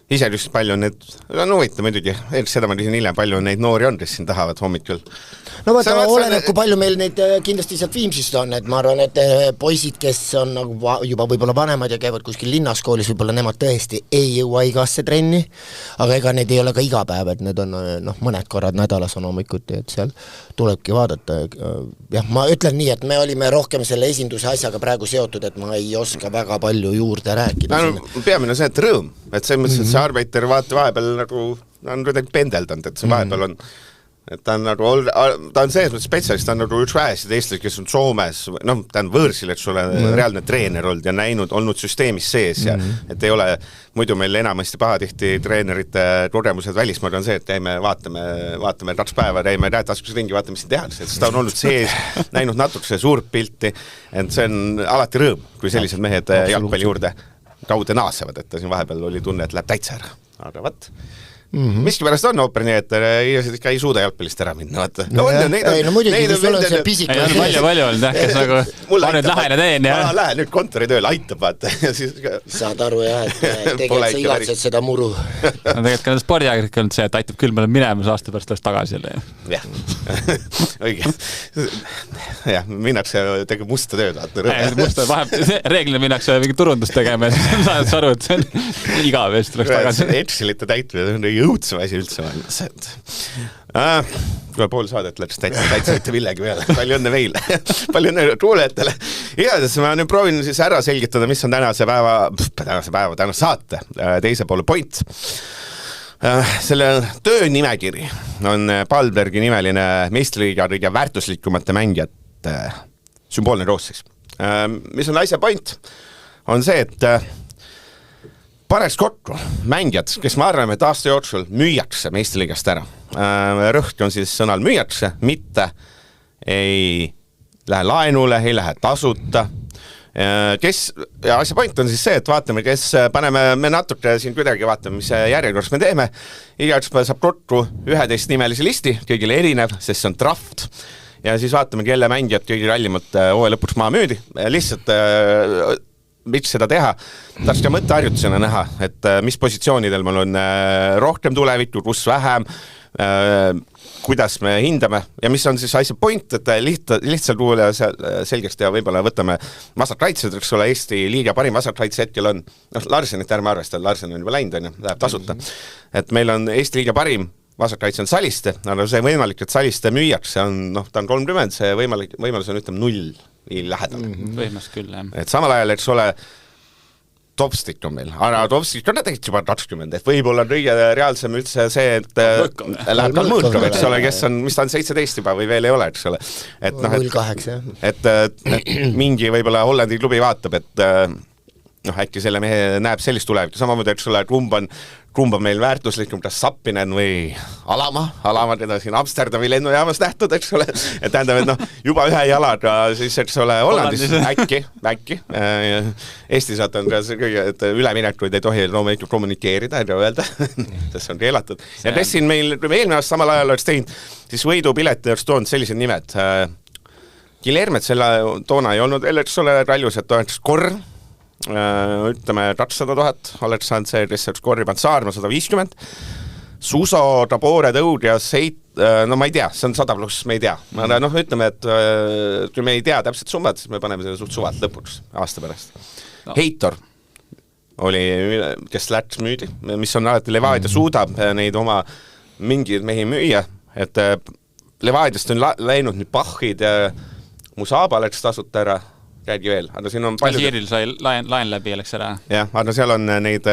Ise just palju on need, huvitav muidugi, seda ma küsin hiljem, palju on neid noori on, kes siin tahavad hommikul. No vaata, oleneb, kui palju meil neid kindlasti sealt Viimsist on, et ma arvan, et poisid, kes on nagu juba võib-olla vanemad ja käivad kuskil linnaskoolis, võib-olla nemad tõesti ei jõua igasse trenni, aga ega need ei ole ka iga päev, et need on mõned korrad nädalas on hommikuti, et seal tulebki vaadata. Jah, ma ütlen nii, et me olime rohkem selle esinduse asjaga praegu seotud, et ma ei oska väga palju juurde rääkida. Peamine see, et rõõm, et see mõttes, et see Arbeiter vahepeal nagu on kuidagi pendeldanud, et see vahepeal on et ta on nagu, ta on selles mõttes spetsialist, ta on nagu üks vähesid eestlased, kes on Soomes, ta on võõrsil, et sulle reaalne treener olnud ja olnud süsteemis sees ja et ei ole, muidu meil enamasti pahatihti treenerite kogemused välismaal on see, et käime, vaatame 2 päeva, käime taskus ringi, vaatame, mis siin tehakse, et ta on olnud sees, näinud natuke suurt pilti, et see on alati rõõm, kui sellised mehed jalgpalli juurde kaude naasevad, et ta siin vahepeal oli tunne, et läheb täitsa ära, aga võt. miskipärast on ooper nii, et inimesed ikka ei suuda jalgpallist ära minna, vaata. muidugi, kui sul on see pisik. Ei on palju olnud, kes nagu ma nüüd lähen ja teen ja... Lähen nüüd kontoritööl, aitab, vaata. Saad aru jah, et tegelikult sa igatsed seda muru. Tegelikult ka spordiajakirjad on see, et aitab küll, ma olen minemas aasta pärast alles tagasi jälle. Jah, õige. Jah, minnakse tegema musta tööd, vaata. Reeglina minnakse mingi turundust tegema ja saad aru, et see on igav ja siis tuleks tagasi. Excelite täitmine jõudsem asi üldse kui pool saadet läks täitsa millegi peale. Palju õnne meile. Palju õnne kuulajatele. Igatahes ma nüüd proovin siis ära selgitada, mis on tänase saate teise poole point. Selle töönimekiri on Palbergi nimeline meistriliiga kõige väärtuslikumate mängijate sümboolne koosseis. Mis on asja point? On see, et paneks kokku mängijad, kes ma arvan, et aasta jooksul müüakse meistriliigast ära. Rõhk on siis sõnal müüakse, mitte ei lähe laenule, ei lähe tasuta. Ja asja point on siis see, et vaatame, kes paneme me natuke siin kuidagi vaatame, mis järjekorras me teeme. Igaüks saab kokku 11 nimelisi listi, kõigile erinev, sest see on draft. Ja siis vaatame, kelle mängijad kõigi rallimalt hooaja lõpuks maha müüdi. Lihtsalt miks seda teha, tahaks ka mõtteharjutusena näha, et mis positsioonidel mul on rohkem tulevikku, kus vähem, kuidas me hindame ja mis on siis asja point, et lihtsalt kuule selgeks teha, võib-olla võtame vasakkaitsed, eks ole, Eesti liiga parim vasakkaitse hetkel on, Larsenit ärme arvesta, Larsen on juba läinud, läheb tasuta, et meil on Eesti liiga parim vasakkaitse on Saliste, aga see võimalik, et Saliste müüakse on, ta on 30, see võimalus on ütleme 0 nii lähedal. Võimas küll, jah. Et samal ajal, eks ole, Topstik on meil, aga Topstik on tegelikult juba 20, et võib-olla kõige reaalsem üldse see, et läheb ka Mõõtkov, eks ole, kes on, mis ta on 17 juba või veel ei ole, eks ole. 0-8, jah. Et mingi võib-olla Hollandi klubi vaatab, et äkki selle mehe näeb sellist tulevikku, samamoodi, eks ole, kumb on meil väärtuslikum, kas Sappinen või Alama, teda siin Amsterdami lennujaamas nähtud, eks ole, et tähendab, et juba ühe jalaga siis, eks ole, Hollandis äkki, Eestis on ka see kõige, et üleminekuid ei tohi loomulikult kommunikeerida, ei öelda, sest on keelatud. Ja tessin meil, kui me eelmine aasta samal ajal oleks teinud, siis võidupileti oleks toonud sellised nimed. Guilhermet selle toona ei olnud, eks ole, raljus, et oleks Korn, ütleme 200 000 oleks saanud see, kes oleks korripand Saarma 150, Suso, Tabore, Tõud ja Seit, no ma ei tea, see on 100 pluss, me ei tea. Ütleme, et kui me ei tea täpselt summad, siis me paneme selle suht suvalt lõpuks aasta pärast. Heitor oli, kes läks müüdi, mis on alati Levadia suudab neid oma mingeid mehi müüa, et Levadiast on läinud nüüd Pahhid ja Musaba läks tasuta ära, räägi veel, aga siin on palju... Siiril sai laen läbi, läks ära. Jah, aga seal on neid,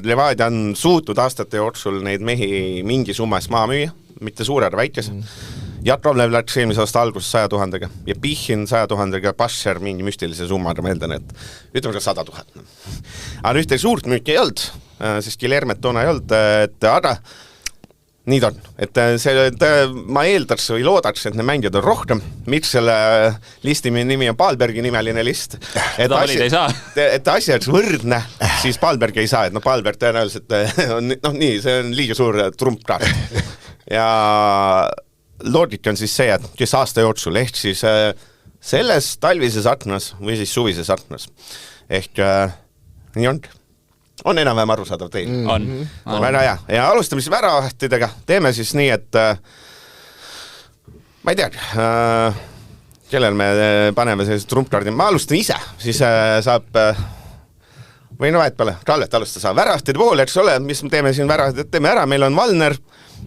Levadia on suutnud aastate jooksul neid mehi mingi summas maa müüa, mitte suure, aga väikese. Jakrovlev läks eelmise aasta alguses 100 000-ga ja Pihhin 100 000-ga, Pascher mingi müstilise summaga, ma eeldan, et ütleme ka 100 000. Aga ühte suurt müüki ei olnud, siis Guilhermet toona ei olnud, et aga nii ta on, et ma eeldaks või loodaks, et need mängijad on rohkem, miks selle listi nimi on Palbergi nimeline list, et asi oleks võrdne, siis Palberg ei saa, et Palberg tõenäoliselt on, nii, see on liiga suur trumpkaart. Ja loogika on siis see, et kes aasta jooksul, ehk siis selles talvises aknas või siis suvises aknas, ehk nii ongi. On enam-vähem arusaadav teil. On. Väga hea. Ja alustame siis väravahtidega. Teeme siis nii, et ma ei tea, kellel me paneme sellised trumpkaardid. Ma alustan ise, siis saab või vahet peale, Kalvet alusta saab väravahtide pool, eks ole, mis me teeme siin väravahtid, teeme ära, meil on Valner,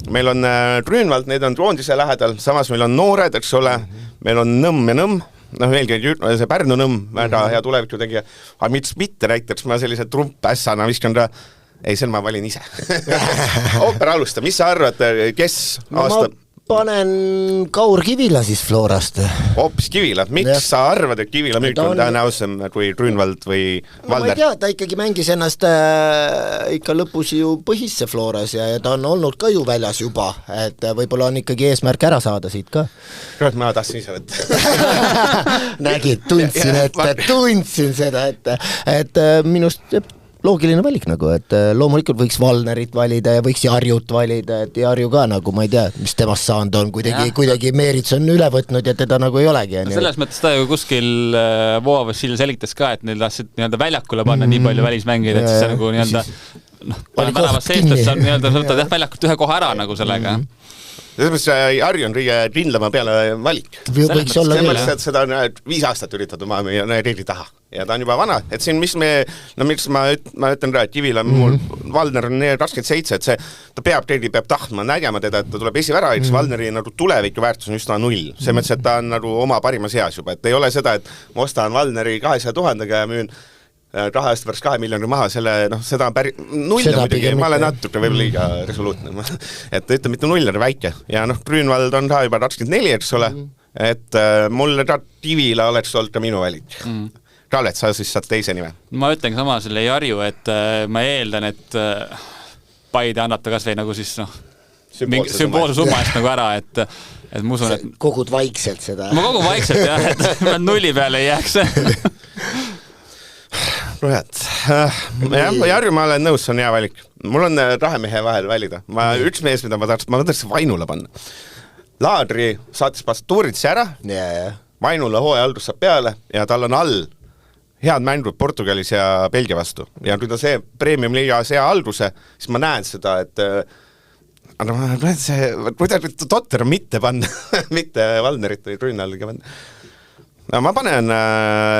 meil on Grünwald, need on Roondise lähedal, samas meil on noored, eks ole, meil on Nõmm ja Nõmm, eelkõige see Pärnu Nõmm, väga hea tuleviku tegija, aga mitte näiteks ma sellise trumpässana viskan ta, ei, seal ma valin ise. Ooper alusta, mis sa arvad, kes aasta... Ma panen Kaur Kivila siis Florast. Hoopis Kivila, miks sa arvad, et Kivila müük on tõenäosem kui Grünwald või Valner? Ma ei tea, ta ikkagi mängis ennast ikka lõpus ju põhisse Floras ja ta on olnud ka ju väljas juba, et võib-olla on ikkagi eesmärk ära saada siit ka. Ma tahtsin ise võtta. Nägid, tundsin seda, et minust loogiline valik nagu, et loomulikult võiks Valnerit valida ja võiks Jarjut valida, et Jarju ka nagu, ma ei tea, mis temast saanud on, kuidagi Meerits on üle võtnud ja teda nagu ei olegi. No selles mõttes ta ju kuskil Voavassil selgitas ka, et neil tahtsid nii-öelda väljakule panna nii palju välismängida, et siis see nagu nii-öelda väravas seestes sa nii-öelda võtad väljakut ühe koha ära nagu sellega. Selles mõttes Harju on kõige rindlema peale valik. Võiks olla küll. küll. Et seda on 5 aastat üritatud maha müüa reegli taha ja ta on juba vana, et siin mis ma ütlen ka, et Kivil on mul, Valner on 27, et ta peab tahtma nägema teda, et ta tuleb esiväravaid, Valneri nagu tuleviku väärtus on üsna 0. See mõttes, et ta on nagu oma parimas heas juba, et ei ole seda, et ma ostan Valneri 200,000 ja müün raha eest pärast 2 miljoni maha, seda on null muidugi, ma olen natuke võib-olla liiga resoluutne, et ütleme mitte 0 on väike ja Grünwald on ka juba 24, eks ole, et mulle Kivila oleks olnud ka minu valik. Kallet, sa siis saad teise nime. Ma ütlen sama selle Jarju, et ma eeldan, et Paide annab ta kas või nagu siis sümboolse summa eest nagu ära, et ma usun, et kogud vaikselt seda. Ma kogun vaikselt jah, et ma 0 peale ei jääks. Jarju ma olen nõus, see on hea valik. Mul on rahemehe vahel valida. Üks mees, mida ma tahaks Vainule panna. Laadri saatis Pastuuritsi ära, Vainule hooajaldus saab peale ja tal on all head mängud Portugalis ja Belgia vastu. Ja kui ta see Premium Liiga see alguse, siis ma näen seda, et kuidas totter on mitte panna, mitte Valnerit või Grünwaldiga panna. No, ma panen,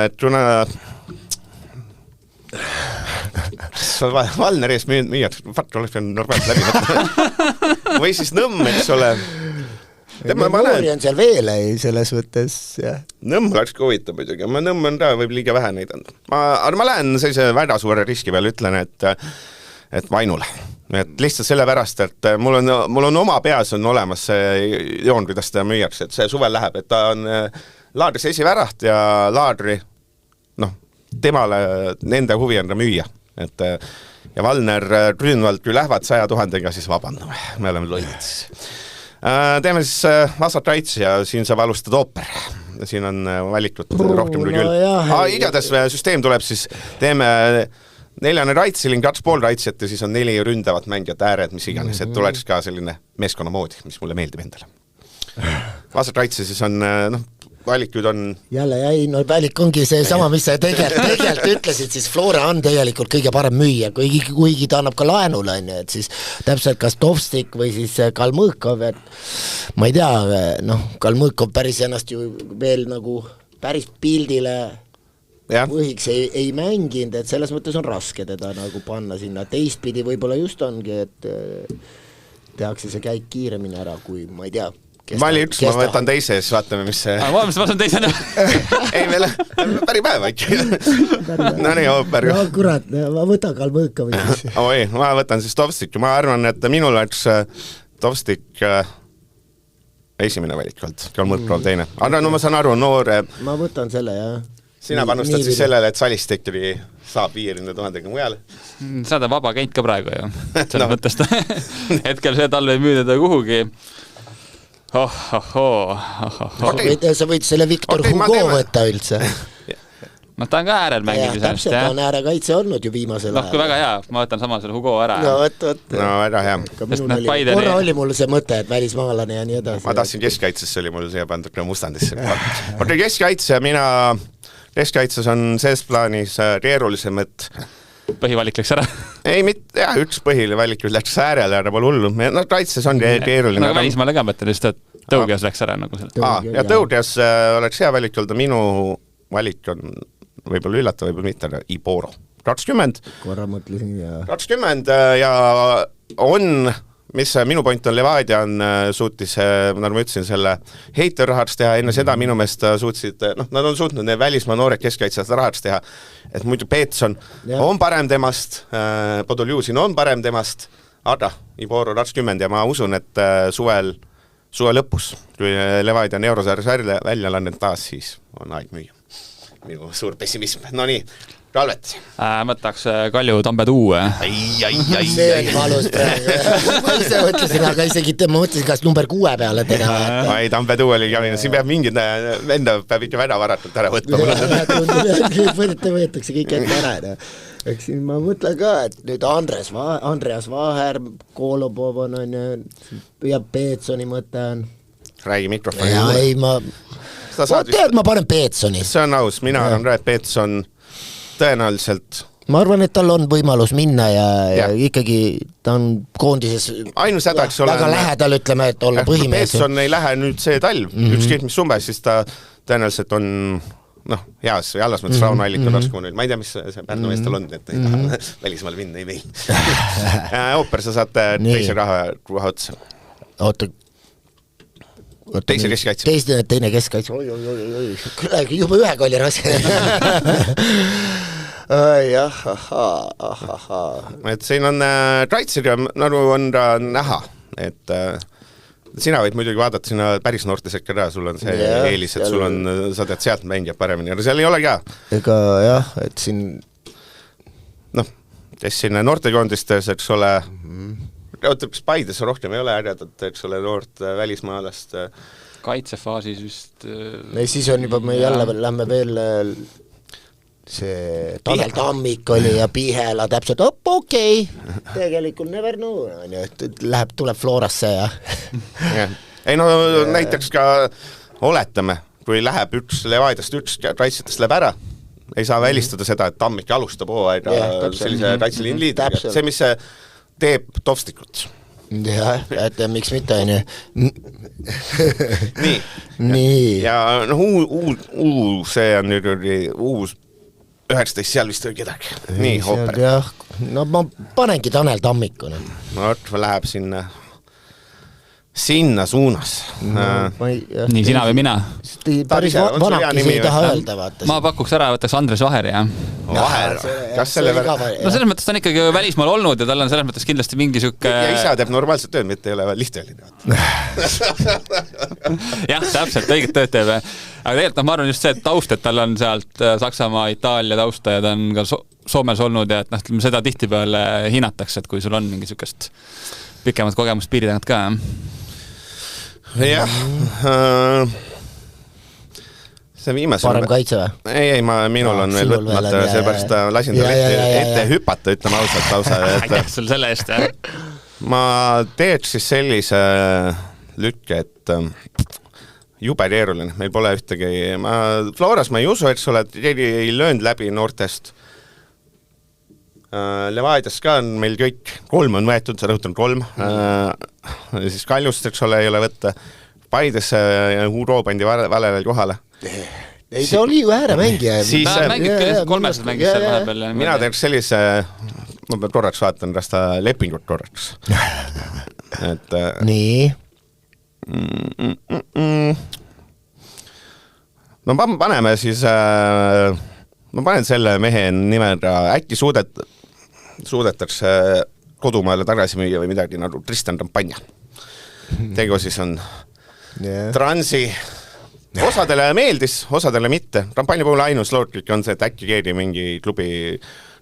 et kuna Valner ees müüad, oleks normaalselt läbi võtta. Või siis Nõmm, eks ole. Noori on seal veel selles võttes. Nõmm oleks ka huvitav muidugi, Nõmm on ka võib liiga vähe näidanud. Aga ma lähen sellise väga suure riski peale, ütlen, et Vainule. Et lihtsalt sellepärast, et mul on oma peas on olemas see joon, kuidas ta müüakse, et see suvel läheb, et ta on Laadris esiväraht ja Laadri temale nende huvi on müüa, et ja Valner Grünwald kui lähevad 100,000 siis vabandame, me oleme lollid siis. Teeme siis vasat-raits ja siin saab alustada Ooper. Siin on valikut rohkem kui küll. Igades süsteem tuleb siis, teeme 4 raitsilin, 2,5 raitsit ja siis on 4 ründavat mängijat ääred, mis iganes, et tuleks ka selline meeskonna moodi, mis mulle meeldib endale. Vasat-raitsi siis on, valikud on jälle valik ongi see sama, mis sa tegelikult ütlesid, siis Flora on tegelikult kõige parem müüa, kuigi ta annab ka laenule, et siis täpselt kas Tovstik või siis Kalmõkov, et ma ei tea, Kalmõkov päris ennast ju veel nagu päris pildile võhiks ei mänginud, et selles mõttes on raske teda nagu panna sinna, teistpidi võib-olla just ongi, et tehakse see käik kiiremini ära, kui ma ei tea. Vali üks, ma võtan teise ja siis vaatame, mis see... Ma võtan teisena. Ei, meil päri päev äkki. No nii, Ooper. No kurat, ma võtan Kalmõkovi. Oi, ma võtan siis Tovstik. Ma arvan, et minul oleks Tovstik esimene valik olnud, Kalmõkov teine. Aga no ma saan aru, noore... Ma võtan selle, jah. Sina panustad siis sellele, et Salistek saab 50,000 mujale? Saada vaba käinud ka praegu ju. Selles mõttest hetkel see tal ei müüda kuhugi. Sa võid selle Victor Hugo võtta üldse. Ta on ka äärel mängib. Täpselt, ta on äärekaitse olnud ju viimasel ajal. Kui väga hea, ma võtan sama selle Hugo ära. No väga hea. Korra oli mul see mõte, et välismaalane ja nii edasi. Ma tahtsin keskkaitsesse, oli mul siia pandud mustandisse. Keskkaitse, keskkaitses on sees plaanis keerulisem, et põhivalik läks ära? Ei, üks põhivalik läks äärele, aga pole hullu. Kaitses on keeruline. Aga välismaale ka mõtlen just, et Tõugias läks ära nagu seal. Ja Tõugias oleks hea valik olnud, minu valik on võib-olla üllatav, võib-olla mitte, aga Iboro. 20. Korra mõtlesin, ja 20 ja on... mis minu point on, Levadia on suutis, nagu ma ütlesin, selle heiter rahaks teha, enne seda minu meelest suutsid, nad on suutnud need välismaa noored keskkaitsjad rahaks teha, et muidu Peetson on parem temast, Podoljuzin on parem temast, aga Iboro 20 ja ma usun, et suve lõpus, kui Levadia on eurosarjas välja lannenud taas, siis on aeg müüa. Minu suur pessimism. No nii, Kalvet. Võtaks Kalju Tambetuu. See oli valus praegu. Ma ise mõtlesin, aga isegi ma mõtlesin, kas number 6 peale teda. Ei, Tambetuu oli ka, siin peab mingid venda peab ikka väga varatult ära võtma. Võetakse kõik ette ära. Eks siin ma mõtlen ka, et nüüd Andreas Vaher, Kolobov on ja Peetsoni mõte on. Räägi mikrofoni. Ja ei, ma tead, ma panen Peetsoni. See on aus, mina arvan, et Peetson tõenäoliselt ma arvan, et tal on võimalus minna ja ikkagi ta on koondises ainus häda, eks ole, väga lähedal, ütleme, et olla põhimees. Peetson ei lähe nüüd see talv, ükskõik mis sumbe, siis ta tõenäoliselt on heas või hallas mõttes Rauno Allik on raske nüüd, ma ei tea, mis see Pärnu meestel on, et ei taha välismaal minna, ei või. Ooper, sa saad teise raha otsa. Oota, teise keskkaitse. Teine keskkaitse, oi, juba ühega oli raske. Jah, et siin on Traitseriga nagu on ta näha, et sina võid muidugi vaadata sinna päris noorte sekka ära, sul on see eelis, et sul on, sa tead sealt mängijad paremini, aga seal ei ole ka. Ega jah, et siin kes siin noortekoondistes, eks ole, kas Paides rohkem ei ole äredat, eks ole, noort välismaalast. Kaitsefaasis vist... Siis on juba, me jälle lähme veel see Tanel Tammik oli ja Pihela täpselt, okei, tegelikult never know, tuleb Florasse ja ei näiteks ka oletame, kui läheb üks Levadiast, üks kaitsjatest läheb ära, ei saa välistada seda, et Tammik alustab hooaega sellise kaitseliin liidriga, see, mis see teeb Tovstikut. Jah, et miks mitte, on ju. Nii. Ja see on nüüd uus 19 seal vist oli kedagi. Nii, Hooper. No ma panengi Tanel Tammikuna. Läheb sinna suunas. Nii, sina või mina? Päris vanakis ei taha öelda, vaata. Ma pakuks ära, võtaks Andres Vaheri, jah. Vaher? Kas selle selles mõttes ta on ikkagi välismaal olnud ja tal on selles mõttes kindlasti mingi sükke... Ja isa teeb normaalset tööd, mitte ei ole lihtjõeline. Jah, täpselt, õiget tööd teeb. Aga tegelikult ma arvan just see, et taust, et tal on sealt Saksamaa, Itaalia tausta ja ta on ka Soomes olnud ja et seda tihtipeale hinnatakse, et kui sul on mingi sükest pikemat kogemust piiri tagant ka, jah. See viimase... Parem kaitse või? Ei, minul on veel võtmata, seepärast lasin tal ette hüpata, ütleme ausalt lausa. Aitäh sul selle eest, jah. Ma teeks siis sellise lükke, et jube keeruline, meil pole ühtegi... Floras ma ei usu, et sa oled ei löönud läbi noortest. Levadias ka on meil kõik 3 on võetud, sa rõhutan 3. Siis Kaljust, eks ole, ei ole võtta. Paides Uuro pandi valele kohale. Ei, see oli ju ääremängija. Ta mängib kolmesed mängis seal vahepeal. Mina teeks sellise, ma peab korraks vaatan, kas ta lepingut korraks. Nii. No paneme siis, ma panen selle mehe nimega, äkki suudetakse kodumaale tagasi müüa või midagi nagu Tristan Rampanja. Tegu siis on transi. Osadele meeldis, osadele mitte. Rampanja puhul ainus loogika on see, et äkki keegi mingi klubi,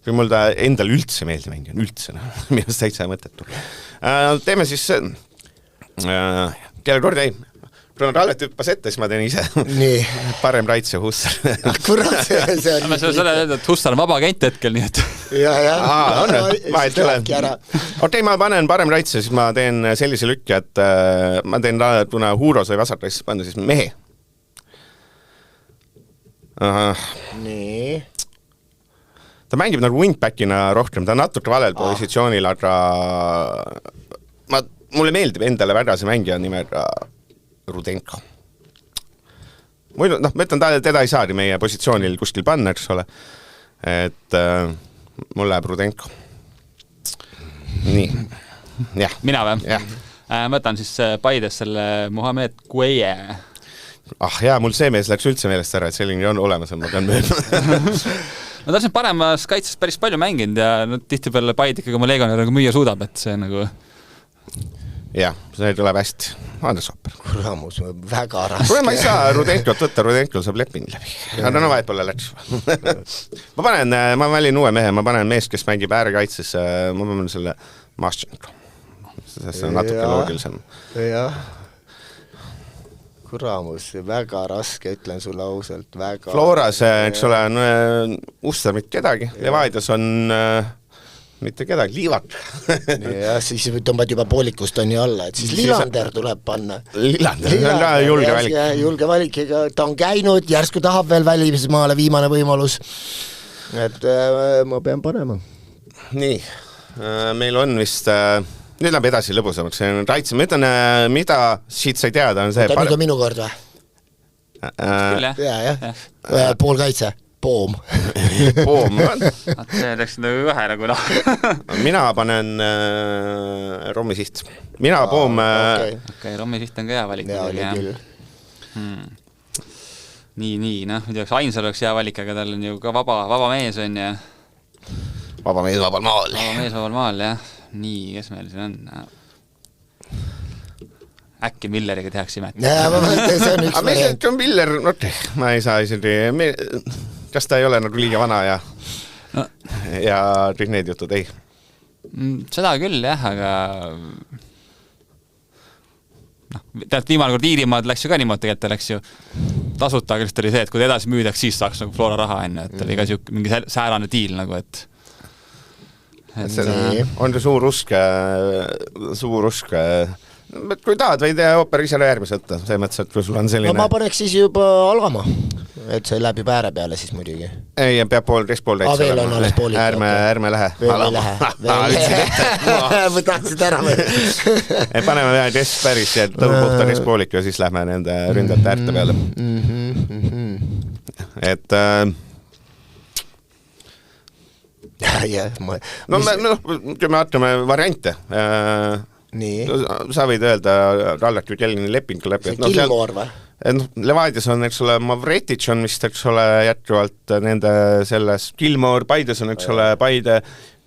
kui mul ta endal üldse meeldi mängi on, üldse, minust täitsa mõttetu. Teeme siis kelle kord ei. Bruno Talvet hüppas ette, siis ma teen ise. Nii. Parem raitse Hussar. Kurat, see on... Ma selle öelda, et Hussar on vaba kent hetkel, nii et... On, vahelt ei ole. Okei, ma panen parem raitse, siis ma teen sellise lükki, et ma teen, kuna Huuros või Vasarkais panna, siis mehe. Nii. Ta mängib nagu wingbackina rohkem, ta on natuke valel positsioonil, aga mulle meeldib endale väga see mängija nimega Rudenko. Muidu, ma ütlen, teda ei saagi meie positsioonil kuskil panna, eks ole. Et mul läheb Rudenko. Nii. Jah. Mina või? Jah. Võtan siis Paides selle Mohamed Gueye. Jaa, mul see mees läks üldse meelest ära, et selline on olemas, ma pean möödma. No ta on paremas kaitses päris palju mänginud ja tihtipeale Paid ikkagi oma Legionäriga müüa suudab, et see nagu... jah, see tuleb hästi. Andres Opper. Kuramus, väga raske. Kui ma ei saa Rudenkot võtta, Rudenkol saab leping läbi. Aga no vahet pole läks. ma valin uue mehe, ma panen mees, kes mängib äärekaitses, ma panen selle Maščenko. See on natuke loogilisem. Jah. Kuramus, väga raske, ütlen sulle ausalt. Väga Floras, eks ole, on Ustar mitte kedagi, Levadias on... mitte kedagi, Liivat. ja siis tõmbad juba poolikust on ju alla, et siis Lillander tuleb panna. Lillander, see on ka julge valik. Julge valik, ta on käinud, järsku tahab veel välismaale viimane võimalus. Et ma pean panema. Nii, meil on vist... Nüüd läheb edasi lõbusamaks, see on raitse. Ma ütlen, mida siit sai teada, on see... Nüüd on minu kord või? jah. Pool kaitse. Poom. Poom. See läks ühe nagu noh. Mina panen Rommi Siht. Mina Poom... Okei, Rommi Siht on ka hea valik. Nii, noh, muidu Ainsal oleks hea valik, aga tal on ju ka vaba mees on ja... Vaba mees vabal maal. Vaba mees vabal maal, jah. Nii, kes meil siin on? Äkki Milleriga tehakse imet. See on üks variant. John Miller, ma ei saa isegi... Kas ta ei ole nagu liiga vana ja kõik need jutud, ei? Seda küll, jah, aga... Tead, viimane kord Iirimaad läks ju ka niimoodi, et ta läks ju tasuta, aga oli see, et kui ta edasi müüdaks, siis saaks nagu Flora raha enne, et oli ka mingi säärane diil nagu, et on see suur usk, kui tahad, võid Opper ise järgmise võtta, see mõttes, et kui sul on selline... No ma paneks siis juba algama, et see läheb juba ääre peale siis muidugi. Ei, peab pool täitsa veel on alles poolik. Ärme lähe. Veel ei lähe. Või tahtsid ära või? Paneme vähe test päris ja tõupuhta respoolik ja siis lähme nende ründajate äärte peale. Et... No kui me vaatame variante, sa võid öelda Rallat Jutelini lepingu läbi. See Kilmoor või? Levadias on, eks ole, Mavretic on vist, eks ole, jätkuvalt nende selles Kilmoor, Paides on, eks ole, Paide,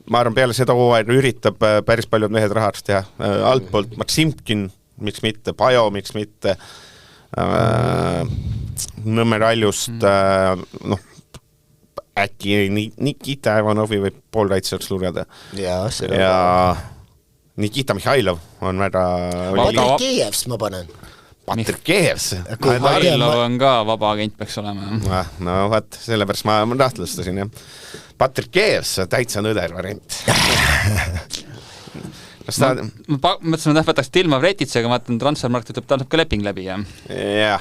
ma arvan, peale seda hooaega üritab päris paljud mehed rahaks teha. Altpoolt Maksimkin, miks mitte, Pajo, miks mitte, Nõmme Raljust, äkki Nikita Ivanovi või poolkaitsjaks lugeda. Ja Nikita Mihhailov on väga... Patrik Kievs ma panen. Patrik Kievs? Mihhailov on ka vaba agent peaks olema. No vaat, sellepärast ma tahtlustasin, jah. Patrik Kievs, täitsa nõder variant. Ma mõtlesin, et võtaks Tilma Vretitsaga, ma vaatan Transfermarkt ütleb, ta saab ka leping läbi, jah? Ja,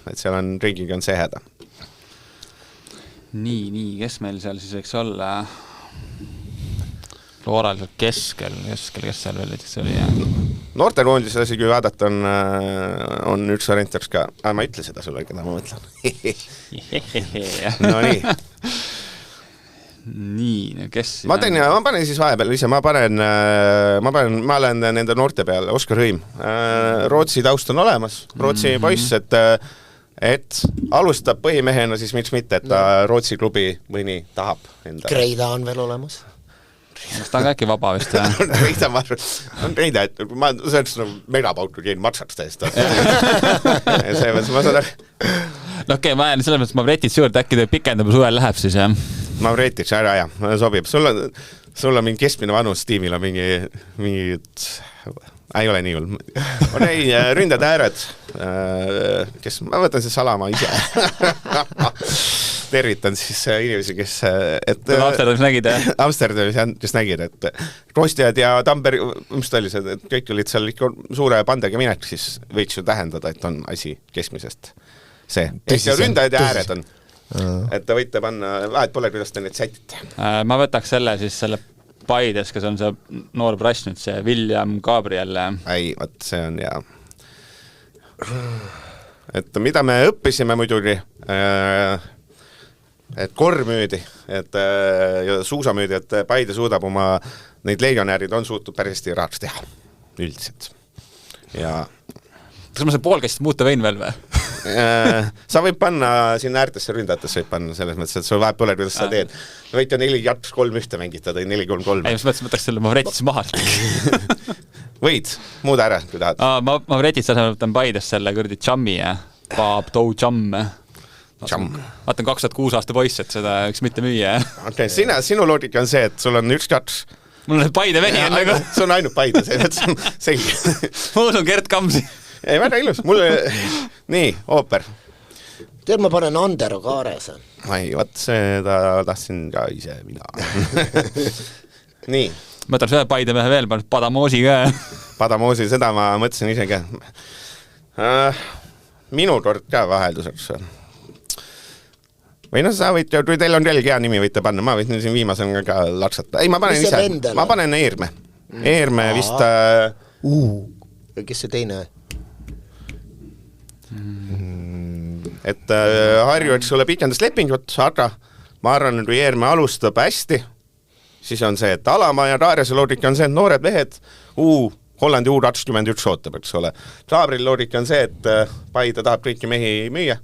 et seal on riigiga on see häda. Nii, kes meil seal siis võiks olla? Floral keskel, kes seal veel näiteks oli? Noortekoondis asi, kui vaadata, on üks variantaks ka. Ma ütle seda sulle, keda ma mõtlen. No nii. Nii, kes ma panen siis vahepeal ise, ma olen nende noorte peale, Oskar Hõim. Rootsi taust on olemas, Rootsi poiss, et alustab põhimehena, siis miks mitte, et ta Rootsi klubi mõni tahab enda. Kreida on veel olemas. Ta on ka äkki vaba vist, jah? Kreida, et ma sõnaks megapautu keegi maksaks täiesti. See mõttes, ma saan ära. No okei, ma jään selles mõttes Mavretic juurde, äkki ta pikendab suvel läheb siis, jah? Mavretic, ära, jah, sobib. Sul on mingi keskmine vanus tiimil on mingi ei ole nii hull. On ei, ründad ääred, kes, ma võtan see Salama ise. Tervitan siis inimesi, kes... Amsterdamis nägid, jah? Amsterdamis, kes nägid, et Rostjad ja Tamberg, mis ta oli see, et kõik olid seal ikka suure pandega minek, siis võiks ju tähendada, et on asi keskmisest. See, ehk ründajad ja ääred on. Et te võite panna, vahet pole, kuidas te need sätite. Ma võtaks selle Paides, kes on see noor prass nüüd, see William Gabriel. Ei, võt, see on ja... Et mida me õppisime muidugi, et korvmüüdi, et suusamüüdi, et Paide suudab oma, neid legionäärid on suutnud päris hästi rahaks teha, üldiselt. Ja... Kas ma see poolkast muuta võin veel või? sa võid panna sinna äärtesse ründajatesse, võib panna selles mõttes, et sul vahet pole, kuidas sa teed. Võid ju 4-3-1 mängitada, 4-3-3. Ei, ma võtaks selle Mavretitsi maha. Võid, muuda ära, kui tahad. Mavretitsi asemel võtan Paides selle kõrdi Jammi ja Paab Tou Jamm. Vaatan 2006 aasta poiss, et seda üks mitte müüa. Okay, sinu loogika on see, et sul on 1-2. Mul on Paide mehi nagu. See on ainult Paide, see on selge. Ma usun Gert Kamsi. Ei, väga ilus. Nii, ooper. Tead, ma panen Andero Kaarese. Ai, vaat seda tahtsin ka ise mina. Nii. Ma võtan selle Paide mehe veel, Padamoosi ka. Padamoosi, seda ma mõtlesin ise ka. Minu kord ka vahelduseks. Või sa võid, kui teil on hea nimi, võite panna, ma võin siin viimasel ka laksata. Ei, ma panen ise, ma panen Eerme. Eerme vist... Kes see teine? Et Harju, et sulle pikendas lepingut, aga ma arvan, kui Eerme alustab hästi, siis on see, et Alamaa ja Taarese loogika on see, et noored mehed, Hollandi U21 ootab, eks ole. Traabril loogika on see, et Paide tahab kõiki mehi müüa.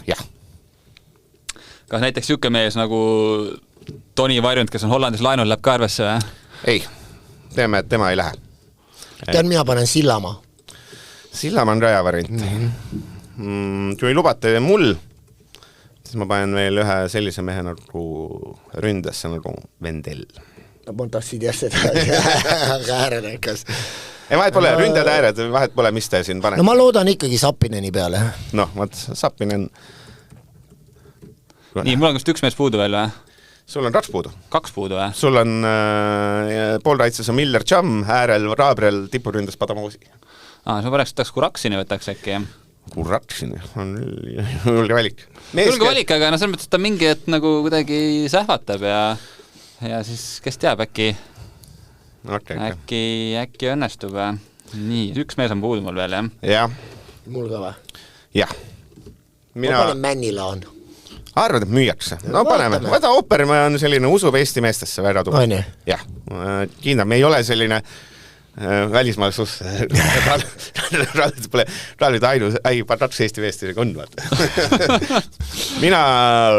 Jah. Kas näiteks siuke mees nagu Toni Varjund, kes on Hollandis lainul, läheb ka arvesse või? Ei, teeme, et tema ei lähe. Tean, mina panen Sillamaa. Sillamaa on ka hea variant. Kui lubate mul, siis ma panen veel ühe sellise mehe nagu ründesse nagu Vendel. Ma tahtsin jah seda, aga äärenekas. Ei, vahet pole, ründajad ääred, vahet pole, mis te siin panete. No ma loodan ikkagi Sapineni peale. Noh, Sapinen... Nii, mul on kas üks mees puudu veel või? Sul on 2 puudu. 2 puudu või? Sul on poolraitses on Miller Jam, äärel Raabrel, tipuründas Padamoosi. See pareks võtaks Kuraksini võtaks äkki. Kuraksini, on julge valik. Julge valik, aga selles mõttes, et ta mingi, et nagu kuidagi sähvatab ja siis kes teab, äkki õnnestub. Nii, üks mees on puudu mul veel, jah? Jah. Mul ka või? Jah. Ma panen Männilaan. Arvad, et müüakse. No paneme. Vaata, ooper on selline usub Eesti meestesse väga tugev. On ju? Jah. Kindlam, me ei ole selline välismaalsus. Raalid ainus Eesti meestega on, vaata. Mina...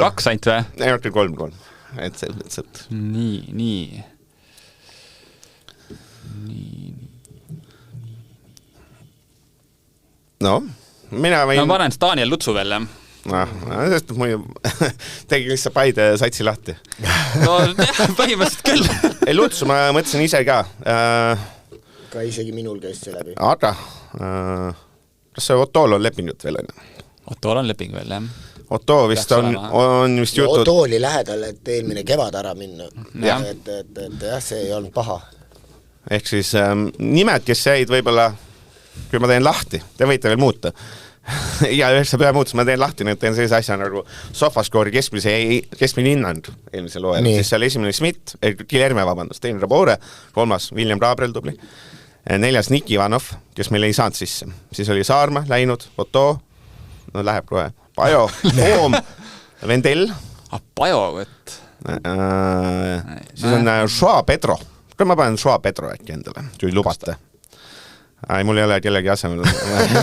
2 ainult või? Ei, 3. Et. Nii. No, mina võin... Ma panen Daniel Lutsu veel, jah? Sest muidu tegin lihtsalt Paide satsi lahti. No jah, põhimõtteliselt küll. Ei, Lutsu ma mõtlesin ise ka. Ka isegi minul käis see läbi. Aga, kas see Ottool on lepingut veel? Ottool on leping veel, jah. Otto vist on vist jutud... Otto oli lähedal, et eelmine kevad ära minna. Et jah, see ei olnud paha. Ehk siis nimed, kes jäid võib-olla, kui ma teen lahti, te võite veel muuta. Ja ühes pea muutus, ma teen lahti, nüüd teen sellise asja nagu Sofaskoori keskmine hinnang eelmisel loel. Siis seal esimene Schmidt, Guilherme, vabandust, teine Rabore, 3. William Raabrel tubli, 4. Nik Ivanov, kes meil ei saanud sisse. Siis oli Saarma läinud, Otto, no läheb kohe, Pajo, Oom, Vendel. Pajo, et... Siis on Joa Pedro. Kui ma panen Joa Pedro äkki endale, kui lubate. Ei, mul ei ole kellegi asemel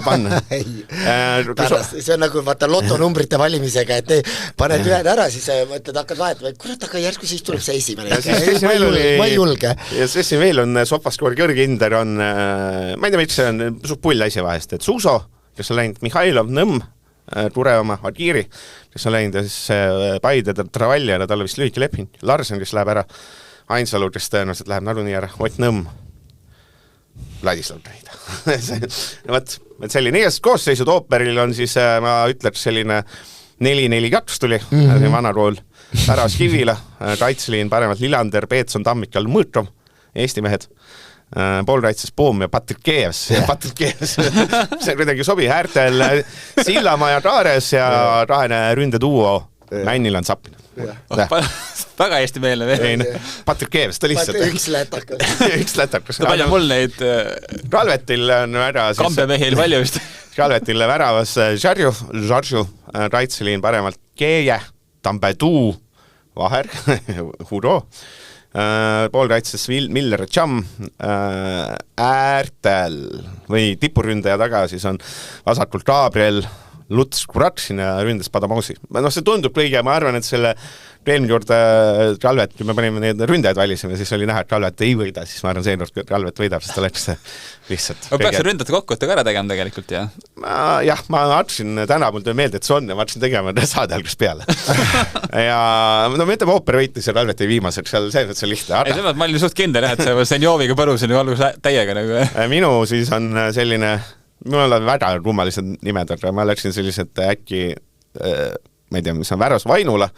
panna. See on nagu vaata lotonumbrite valimisega, et paned ühed ära, siis mõtled, hakkad vahetama, et kurat, aga järsku siis tuleb see esimene. Ma ei julge. Ja siis veel on Sofaskoori kõrginder on, ma ei tea, miks see on suht pull asja vahest, et Suuso, kes on läinud Mihhailov, Nõmm, Tureoma, Agiri, kes on läinud ja siis Paide, Travalli ja talle vist lühike leping, Larsen, kes läheb ära, Ainsalu, kes tõenäoliselt läheb naruni ära, Ott Nõmm, Vladislav Käida. et selline igasest koosseisud ooperil on siis, ma ütleks selline 4-4-2 tuli, vana rool, Päras Kivila, kaitseliin paremalt Lillander, Peetson, Tammikal, Mõõtrov, Eesti mehed, poolraitses Poom ja Patrik Keevs. See kuidagi sobi häärtel Sillamaa ja Taares ja tahene ründeduo Männil on Sapin. Väga Eesti meelne veel. Patrik Keevs, ta lihtsalt. Üks lätakas. Ta palju mul neid Kalvetil on ära... Kambemehil palju vist. Kalvetil väravas Žarju, kaitseliin paremalt Keeje, Tambedu, Vaher, Huro, poolkaitses Miller ja Cham, äärtel või tipuründaja taga siis on vasakult Gabriel, Luts Kuratsin ja ründas Padamosi. See tundub kõige, ma arvan, et selle eelmine juurde Kalvet, kui me panime need ründajad valisime, siis oli näha, et Kalvet ei võida, siis ma arvan, see juurde Kalvet võidab, sest oleks lihtsalt. Aga peaks ründate kokkuvõtte ka ära tegema tegelikult, jah? Jah, ma hakkasin täna, mul tuli meelde, et see on ja ma hakkasin tegema saade algusest peale. Ja no me ütleme, Ooper võitis ja Kalvet ei viimaseks, seal see on lihtne. Ei, selles ma olin suht kindel, et see Senjoviga põrusin ju alguses täiega nagu. Minu siis on selline, mul on väga kummalised nimed, aga ma läksin sellised äkki, ma ei tea, mis on Väros Vainula,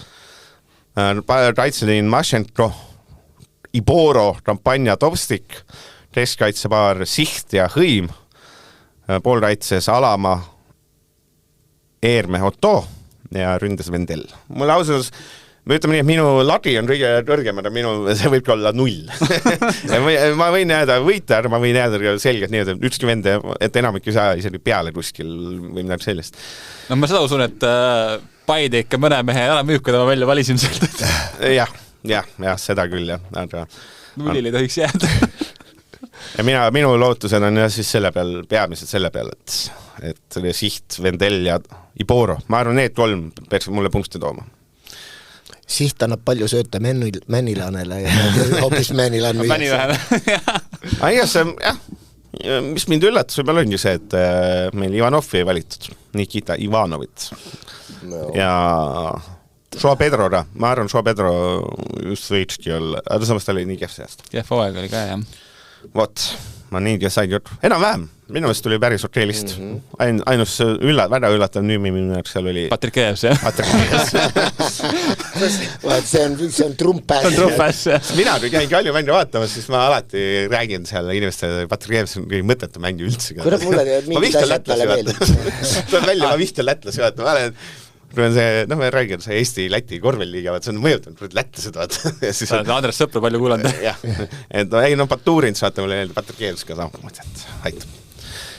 kaitselin Mašenko, Iboro, Kampanja, Tovstik, keskkaitsepaar Siht ja Hõim, poolkaitses Alama, Eerme, Otto ja ründas Vendel. Mul ausalt, me ütleme nii, et minu lagi on kõige kõrgem, aga see võib olla 0. ma võin jääda võita, aga ma võin jääda selgelt nii, et ükski vend, et enamik ei saa isegi peale kuskil või midagi sellist. No ma seda usun, et Paide ikka mõne mehe ära müüb, kui ta välja valisin sealt. jah, seda küll, jah. Aga 0 ei tohiks jääda. Ja minu lootused on siis selle peal, peamiselt selle peal, et Siht, Vendel ja Iboro. Ma arvan, need 3 peaks mulle punkti tooma. Siht annab palju sööta Männilanele ja hoopis Männilan mis mind üllatas võib-olla ongi see, et meil Ivanovi ei valitud, Nikita Ivanovit ja Joa Pedroga, ma arvan, Joa Pedro just võikski olla, aga samas ta oli nii kehv seast. Kehv hooaeg oli ka, jah. Vot, ma nii kes sain jutt. Enam-vähem, minu meelest tuli päris okeilist. Ainus väga üllatav nüümi minu jaoks seal oli Patrik Eevs, jah? Patrik Eevs. see on trumpäss. Mina, kui käin Kalju mänge vaatamas, siis ma alati räägin seal inimestele, Patrik Eevs on kõige mõttetu mängi üldse. Kuule, mulle mingid asjad talle meeldib. Tuleb välja, ma vihtan lätlasi vaata, ma olen see, me räägin, see Eesti-Läti korvpalliliiga, see on mõjutanud, lätlased vaata. Sa oled Andres Sõpru palju kuulanud. Jah, et Baturins vaata, mulle meeldib Patrik Eevs ka samamoodi, et aitab.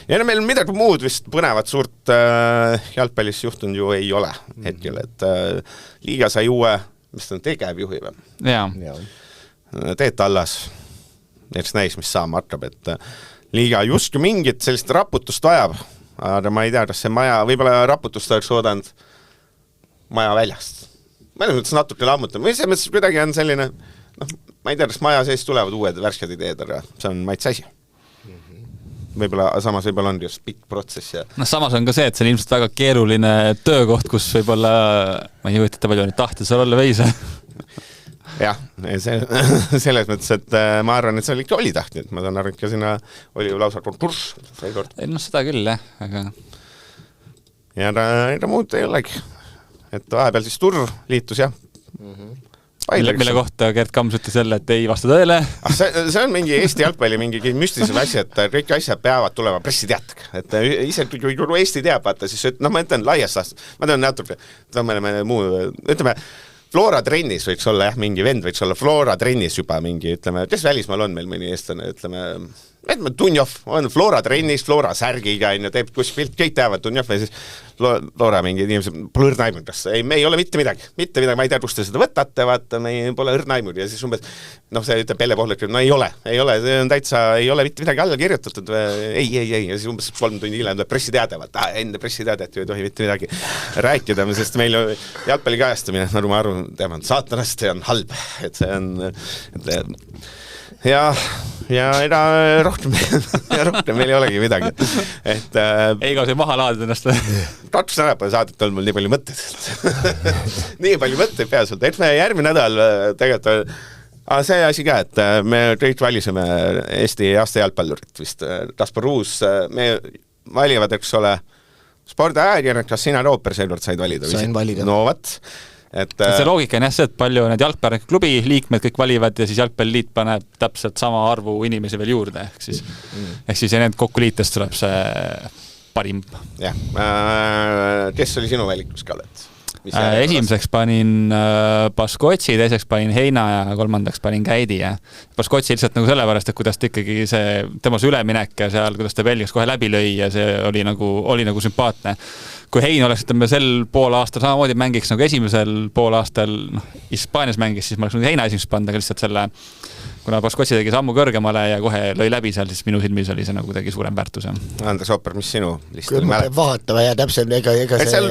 Ja meil midagi muud vist põnevat suurt jalgpallis juhtunud ju ei ole hetkel, et liiga sai uue, mis ta on tegevjuhi või? Jaa. Teet Allas, eks näis, mis saama hakkab, et liiga justkui mingit sellist raputust vajab, aga ma ei tea, kas see maja, võib-olla raputust oleks oodanud maja väljast. Ma ei mõttes natuke lammutab, või see mõttes kuidagi on selline, ma ei tea, kas maja sees tulevad uued värsked ideed, aga see on maitse asi. Võib-olla, samas võib-olla on just pikk protsess. Ja samas on ka see, et see on ilmselt väga keeruline töökoht, kus võib-olla, ma ei jõuta palju neid tahte seal olla veisa. Jah, selles mõttes, et ma arvan, et see oli tahtnud, ma saan aru, et ka sinna oli ju lausa konkurss. Seda küll, jah, aga ja ta muud ei olegi. Et vahepeal siis Turr liitus, jah. Mille kohta Gert Kams ütles jälle, et ei vasta tõele. See on mingi Eesti jalgpalli mingi müstilisem asi, et kõik asjad peavad tulema pressiteatega. Et ise, kui Eesti teab, vaata, siis ma ütlen laiast aastast, ma tean natuke, ütleme, Flora trennis võiks olla, jah, mingi vend võiks olla Flora trennis juba mingi, ütleme, kes välismaal on meil mõni eestlane, ütleme, Tunjov on Flora trennis, Flora särgiga, teeb kus pilt, kõik teavad Tunjov ja siis Flora mingi inimesed, pole õrnaimud, me ei ole mitte midagi, ma ei tea, kust te seda võtate, vaata, me pole õrnaimud ja siis umbes, see ütleb Pelle Pohlik, no ei ole, see on täitsa, ei ole mitte midagi alla kirjutatud, ei, ja siis umbes 3 tundi hiljem tuleb pressiteade, vaata, enne pressiteadet ju ei tohi mitte midagi rääkida, sest meil jalgpalli kajastamine, nagu ma arvan, teema on saatanast, see on halb, et see on ja rohkem meil ei olegi midagi. Et ei kaua see maha laadid ennast. 2 nädal saadet on mul nii palju mõtteid. Nii palju mõtteid peas olnud. Et me järgmine nädal tegelikult see asi ka, et me kõik valisime Eesti aasta jalgpallurit vist. Kaspar Uus, me valivad, eks ole, spordiajakirjad, kas sina Rooper seekord said valida? Sain valida. No vat. See loogika on jah see, et palju need jalgpalliklubi liikmed kõik valivad ja siis jalgpalliliit paneb täpselt sama arvu inimesi veel juurde, ehk siis ja need kokku liitest tuleb see parim. Jah, kes oli sinu valikus, Kallet? Esimeseks panin Baskotsi, teiseks panin Heina ja kolmandaks panin Käidi ja Baskotsi lihtsalt nagu sellepärast, et kuidas ta ikkagi see, temas üleminek ja seal, kuidas ta Belgias kohe läbi lõi ja see oli nagu sümpaatne. Kui Hein oleks, ütleme, sel pool aastal samamoodi mängiks nagu esimesel pool aastal Hispaanias mängis, siis ma oleks Heina esimest pannud, aga lihtsalt selle, kuna Baskotsi tegi sammu kõrgemale ja kohe lõi läbi seal, siis minu silmis oli see nagu kuidagi suurem väärtus. Andres Opper, mis sinu listil mälet? Kui vaatama ja täpselt, ega see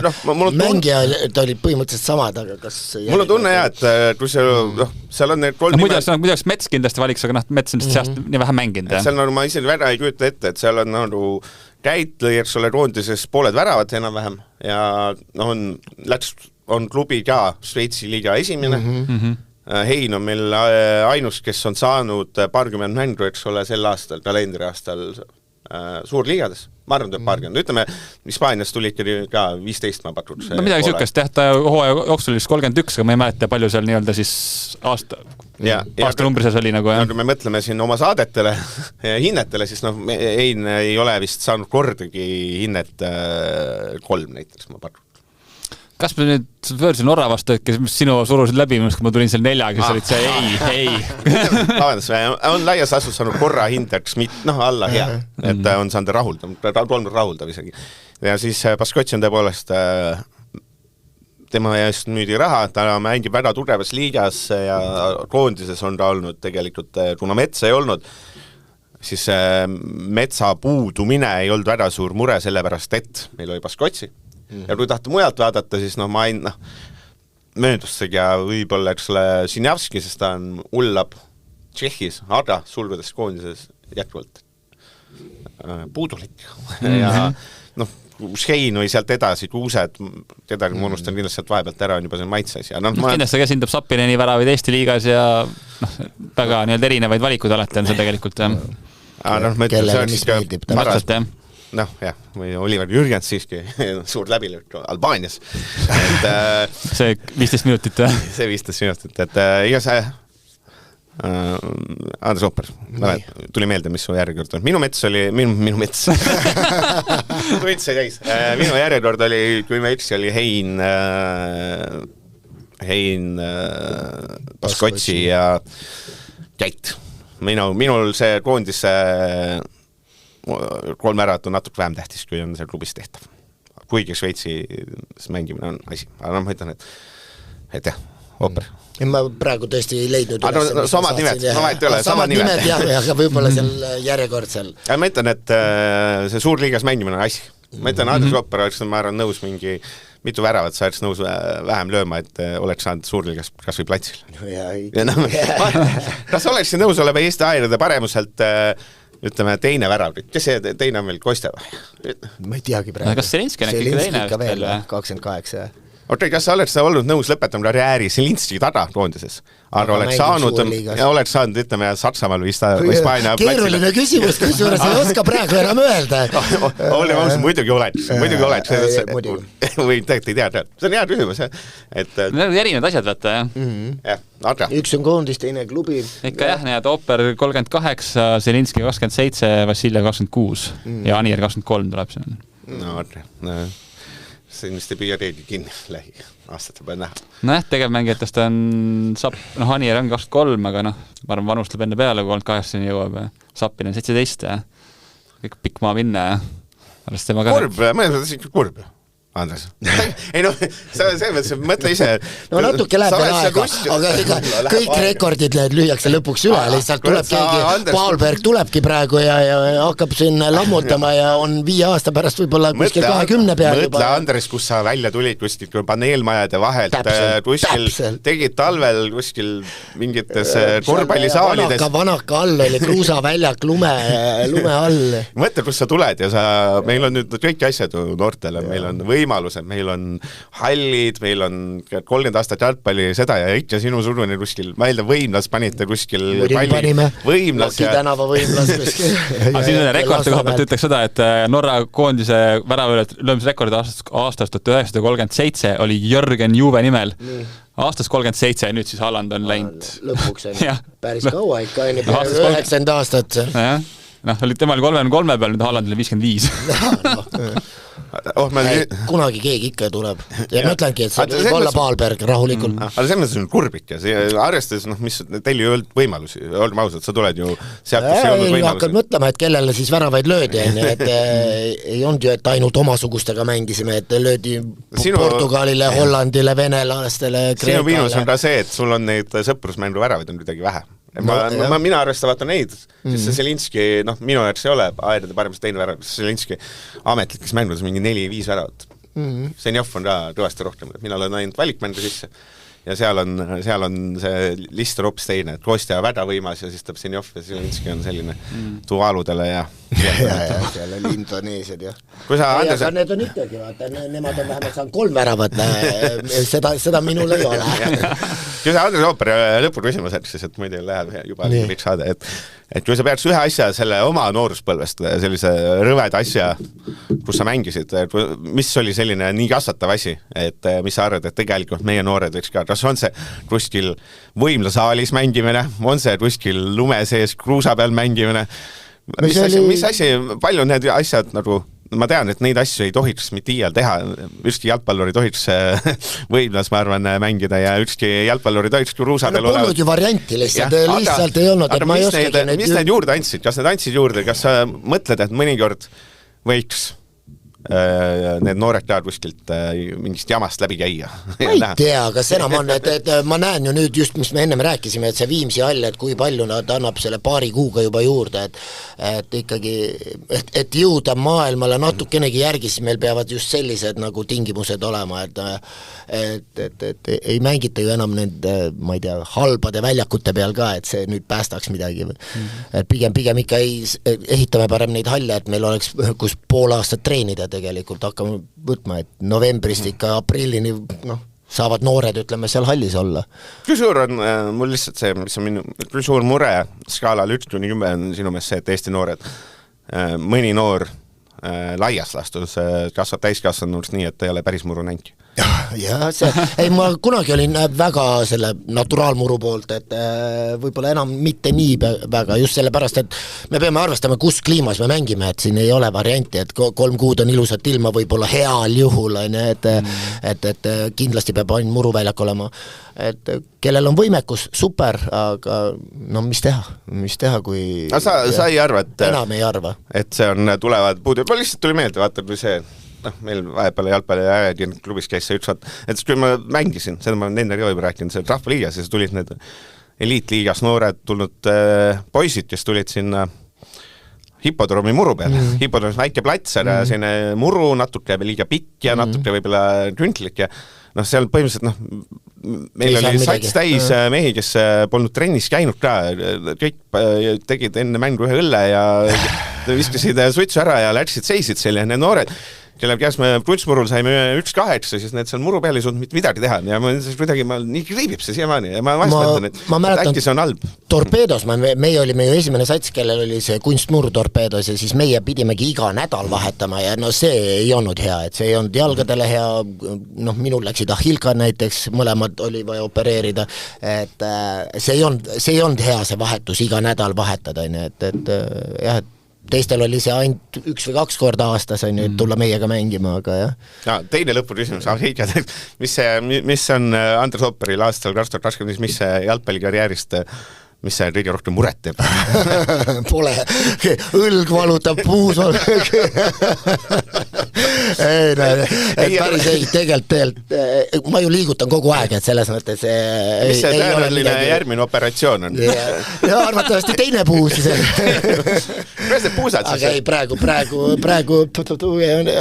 mängija olid põhimõtteliselt samad, aga kas... Mul on tunne jah, et kui seal on need kolm muideks Mets kindlasti valiks, aga Mets on seast nii vähe mänginud. Seal ma ise väga ei kujuta ette, et seal on nagu Käit lõi, eks ole, roondises pooled väravad enam-vähem ja on klubi ka Šveitsi liiga esimene. Hein on meil ainus, kes on saanud paarkümmend mängu, eks ole, sel aastal, kalendriaastal suurliigades. Ma arvan, et paarkümmend. Ütleme, Hispaanias tulid ka 15 ma pakud. No midagi sükast, ta hooaja jooksul oli 31, aga ma ei mäleta palju seal nii-öelda siis aasta numbrises oli nagu. Kui me mõtleme siin oma saadetele ja hinnetele, siis Hein ei ole vist saanud kordagi hinnet 3 näiteks ma pakud. Kas me nüüd võõrsin Norra vastu, kes sinu surusid läbi, kui ma tulin seal 4, kes olid see ei. Vabandust, on laias asus saanud korra hindeks alla hea, et on saanud rahuldav isegi. Ja siis Baskotsi on tõepoolest tema eest müüdi raha, ta mängib väga tugevas liigas ja koondises on ta olnud tegelikult, kuna Metsa ei olnud, siis Metsa puudumine ei olnud väga suur mure sellepärast, et meil oli Baskotsi. Ja kui tahta mujalt vaadata, siis ma ei möödustagi ja võib-olla Sinjavski, sest ta on ullab Tšehhis, aga sulgudes koondises jätkuvalt puudulik. Ja Hein või sealt edasi, Kuused, teda ma unustan kindlasti sealt vahepealt ära, on juba see maitses. Kindlasti ka sindab Sapineni väravaid Eesti liigas ja väga erinevaid valikuid alati on see tegelikult. Kellele mis meeldib. Täpselt, jah. Või Oliver Jürgens siiski suur läbilõik Albaanias. See 15 minutit. See 15 minutit, et iga see Andres Opper, tuli meelde, mis su järjekord on. Minu Mets oli, minu Mets tuid see käis. Minu järjekord oli, kui me üks oli Hein Baskotsi ja Käit. Minul see koondis 3 ärat on natuke vähem tähtis, kui on seal klubis tehtav. Kuigi Šveitsis mängimine on asi. Aga ma ütlen, et jah, Opper. Ma praegu tõesti ei leidnud üles. Samad nimed, samad nimed, aga võib-olla seal järjekord seal. Ma ütlen, et see suurliigas mängimine on asi. Ma ütlen, Andres Opper oleks, ma arvan, nõus mingi mitu väravat, sa oleks nõus vähem lööma, et oleks saanud suurliigas kas või platsil. Kas oleks nõus olema Eesti airade paremuselt ütleme teine värav, kes see teine on meil Kostja või? Ma ei teagi praegu. Kas Selinski on ikka teine? Selinski veel 28, jah. Okei, kas sa oled olnud nõus lõpetama karjääri Selinski taga koondises? Aga oleks saanud, ütleme, Saksamaal või Hispaania keeruline küsimus, kusjuures ei oska praegu enam öelda. Oleme aus, muidugi oleks. Või tegelikult ei tea. See on hea küsimus. Need on erinevad asjad, vaata, jah. Üks on koondis, teine klubi. Ikka jah, nii et Opper 38, Selinski 27, Vassiljev 26 ja Anier 23 tuleb see. See vist ei püüa reedi kinni lähi aastate peal näha. Tegevmängijatest on Anier on 23, aga ma arvan, vanus tuleb enne peale, kui 38 jõuab. Sapin on 17, kõik pikk maa minna. Kurb, ma ei mõelda kurb. Andres. Ei selles mõttes, mõtle ise. No natuke läheb veel aega, aga kõik rekordid lüüakse lõpuks üle, lihtsalt tuleb keegi, Paalberg tulebki praegu ja hakkab siin lammutama ja on 5 aasta pärast võib-olla kuskil 20 peal. Mõtle, Andres, kus sa välja tulid kuskil paneelmajade vahelt, kuskil tegid talvel kuskil mingites korvpallisaalides. Vanaka all oli kruusaväljak lume all. Mõtle, kus sa tuled ja meil on nüüd kõik asjad noortele, meil on võimalused, meil on hallid, meil on 30 aastat jalgpalli seda ja ikka sinu surune kuskil, ma eeldan Võimlas panite kuskil palli. Võimlas ja tänava Võimlas kuskil. Aga siin on rekordide koha pealt ütleks seda, et Norra koondise löömisrekord aastast 1937 oli Jürgen Juve nimel. Aastast 37 ja nüüd siis Haaland on läinud. Lõpuks on päris kaua ikka, 90 aastat. Temal oli 33 peal, nüüd Haaland oli 55. kunagi keegi ikka tuleb ja ma ütlengi, et see võib olla Paalberg rahulikult. Aga see mõttes on kurbik ja see arvestades, mis teil ju olnud võimalusi, oleme ausad, sa tuled ju sealt, kus ei olnud võimalusi. Hakkad mõtlema, et kellele siis väravaid löödi, et ei olnud ju, et ainult omasugustega mängisime, et löödi Portugalile, Hollandile, venelastele, Kreekale. Sinu miinus on ka see, et sul on neid sõprusmängu väravaid on midagi vähe. Mina arvestan vaata neid, sest see Selinski, minu järgs ei ole aedade paremas teine värav, Selinski ametlikes mängudes mingi 4-5 väravat. Senjov on ka tõvasti rohkem, mina olen ainult valikmängu sisse ja seal on see list on hoopis teine, et Kostja väga võimas ja siis tõb Senjov ja Selinski on selline tuvaaludele ja seal oli Indoneesiad ja aga need on ikkagi, vaata, nemad on vähemalt saanud 3 väravat, seda minul ei ole. Kui sa Andres Ooper lõpul küsimus siis, et muidu läheb juba kõik saada, et kui sa peaks ühe asja selle oma nooruspõlvest, sellise rõveda asja, kus sa mängisid, mis oli selline nii kasvatav asi, et mis sa arvad, et tegelikult meie noored võiks ka, kas on see kuskil võimlasaalis mängimine, on see kuskil lume sees kruusa peal mängimine, mis asi, palju need asjad nagu ma tean, et neid asju ei tohiks mitte iial teha, ükski jalgpallur ei tohiks võimlas, ma arvan, mängida ja ükski jalgpallur ei tohiks kruusa peal olevat. Polnud ju varianti lihtsalt ei olnud, et ma ei oskagi neid... Mis need juurde andsid? Kas need andsid juurde? Kas sa mõtled, et mõnikord võiks need noored teavad kuskilt mingist jamast läbi käia? Ma ei tea, kas enam on, et ma näen ju nüüd just, mis me ennem rääkisime, et see Viimsi all, et kui palju nad annab selle paari kuuga juba juurde, et ikkagi, et jõuda maailmale natukenegi järgi, siis meil peavad just sellised nagu tingimused olema, et ei mängita ju enam nende, ma ei tea, halbade väljakute peal ka, et see nüüd päästaks midagi. Et pigem ikka ehitame parem neid halle, et meil oleks kus pool aastat treenida tegelikult hakkame võtma, et novembrist ikka aprillini saavad noored, ütleme, seal hallis olla. Kui suur on mul lihtsalt see, mis on kui suur mure skaalal 1-10 on sinu meelest see, et Eesti noored, mõni noor laias lastus kasvab täiskasvanuks nii, et ei ole päris muru nänki? Ja ma kunagi olin väga selle naturaalmuru poolt, et võib-olla enam mitte nii väga, just sellepärast, et me peame arvestama, kus kliimas me mängime, et siin ei ole varianti, et 3 kuud on ilusat ilma võib-olla heal juhul, et kindlasti peab ainult muruväljak olema, et kellel on võimekus, super, aga mis teha, kui sa ei arva, et enam ei arva, et see on tulevad puud, juba lihtsalt tuli meelde, vaata, kui see meil vahepeal jalgpalli ja klubis käis see üks et kui ma mängisin, seda ma olen enne ka juba rääkinud, see rahvaliigas ja siis tulid need eliitliigas noored tulnud poisid, kes tulid sinna hipodroomi muru peale, hipodroomis väike plats, selline muru, natuke liiga pikk ja natuke võib-olla küntlik ja seal põhimõtteliselt meil oli sats täis mehi, kes polnud trennis käinud ka, kõik tegid enne mängu ühe õlle ja viskasid suitsu ära ja läksid seisid seal ja need noored kelle käes me prutsmurul saime 1-8, siis need seal muru peal ei suutnud mitte midagi teha ja kuidagi nii kriibib see siiamaani ja ma mõtlen, et äkki see on halb. Torpeedos, meie olime ju esimene sats, kellel oli see kunstmuru Torpeedos ja siis meie pidimegi iga nädal vahetama ja see ei olnud hea, et see ei olnud jalgadele hea, minul läksid ahilkad näiteks, mõlemad oli vaja opereerida, et see ei olnud hea see vahetus, iga nädal vahetada, et jah, et teistel oli see ainult 1 või 2 korda aastas on nüüd tulla meiega mängima, aga jah. Teine lõpuküsimus, mis on Andres Ooperil aastal 2020, mis see jalgpallikarjäärist, mis see kõige rohkem muret teeb? Pole, õlg valutab, puus on. Päris ei, tegelikult, ma ju liigutan kogu aeg, et selles mõttes mis see tõenäoline järgmine operatsioon on? Ja arvatavasti teine puus. Kuidas need puusad siis? Aga ei, praegu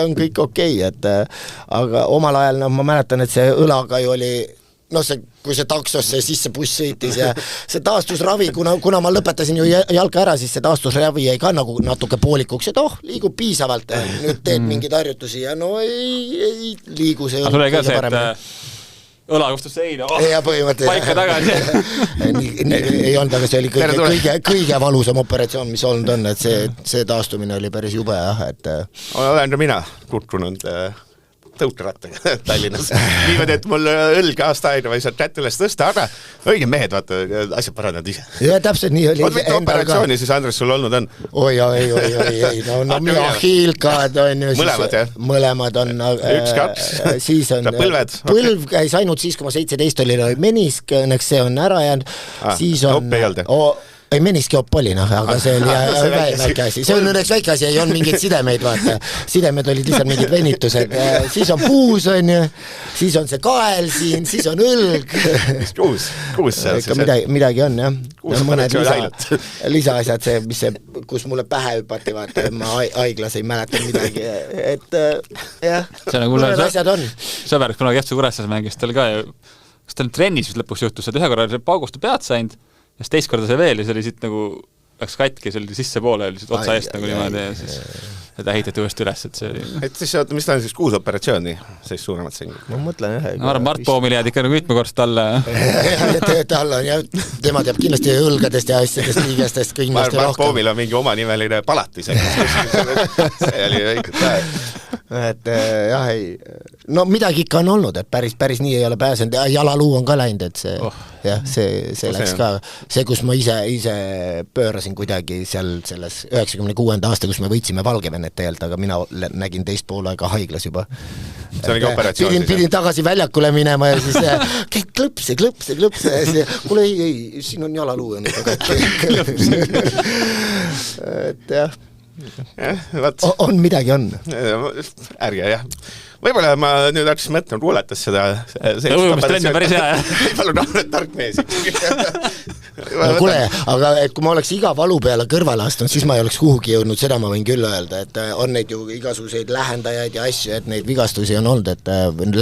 on kõik okei, et aga omal ajal, ma mäletan, et see õlaga ju oli kui see taksosse sisse buss sõitis ja see taastusravi, kuna ma lõpetasin ju jalka ära, siis see taastusravi jäi ka nagu natuke poolikuks, et liigub piisavalt, nüüd teed mingeid harjutusi ja ei liigu see. Aga sul oli ka see, et õla kustus eile, paika tagasi. Ei olnud, aga see oli kõige valusam operatsioon, mis olnud on, et see taastumine oli päris jube, et olen ka mina tutvunud tõukerattaga Tallinnas. Niimoodi, et mul õlg aasta aina ma ei saa chat üles tõsta, aga õige mehed, vaata, asjad paranevad ise. Ja täpselt nii oli. Mitu operatsiooni siis Andres sul olnud on? Oi, no Miahilkad on ju. Mõlemad, jah? Mõlemad on. 1-2. Siis on. Põlv käis ainult siis, kui ma 17 oli menisk, õnneks see on ära jäänud. Siis on. Ei, meniskjoop oli, aga see oli väike asi. See on õnneks väike asi, ei on mingeid sidemeid, vaata. Sidemed olid lihtsalt mingid venitused. Siis on puus, on ju, siis on see kael siin, siis on õlg. Kuus seal siis. Midagi on, jah. Mõned lisaasjad, kus mulle pähe hüpati, vaata, ma haiglas ei mäleta midagi. Et jah, mõned asjad on. Sõber, kunagi Jätsu Kuressas mängis tal ka, kas tal trennis lõpuks juhtus, et ühe korra paugustu pead saanud, ja siis teist korda see veel ja see oli siit nagu läks katki, see oli sisse poole, oli otsa eest nagu niimoodi ja siis seda ehitati uuesti üles, et see oli... Et siis, mis ta on siis 6 operatsiooni, siis suuremat singud? Ma mõtlen ühe... Ma arvan, Mart Poomil jääd ikka nagu mitmekordselt alla. Alla on ja tema teab kindlasti õlgadest ja asjadest, liigestest kindlasti rohkem. Mart Poomil on mingi omanimeline palatis. See oli õige. Et jah, ei... No midagi ikka on olnud, et päris nii ei ole pääsenud. Jalaluu on ka läinud, et see... Jah, see läks ka... See, kus ma ise pöörasin kuidagi seal selles 96. aasta, kus me võitsime Valgevenet tegelikult, aga mina nägin teist pool aega haiglas juba. See oli ka operatsioon. Pidin tagasi väljakule minema ja siis kõik klõpse. Kuule, ei, siin on jalaluu. Et jah. On midagi on. Ärge, jah. Võib-olla ma nüüd hakkasin mõtlema, kuuletas seda... Ujumistrenn on päris hea, jah. Palun, oled tark mees. No kuule, aga kui ma oleks iga valu peale kõrvale astunud, siis ma ei oleks kuhugi jõudnud, seda ma võin küll öelda, et on neid ju igasuguseid lähendajaid ja asju, et neid vigastusi on olnud, et ainult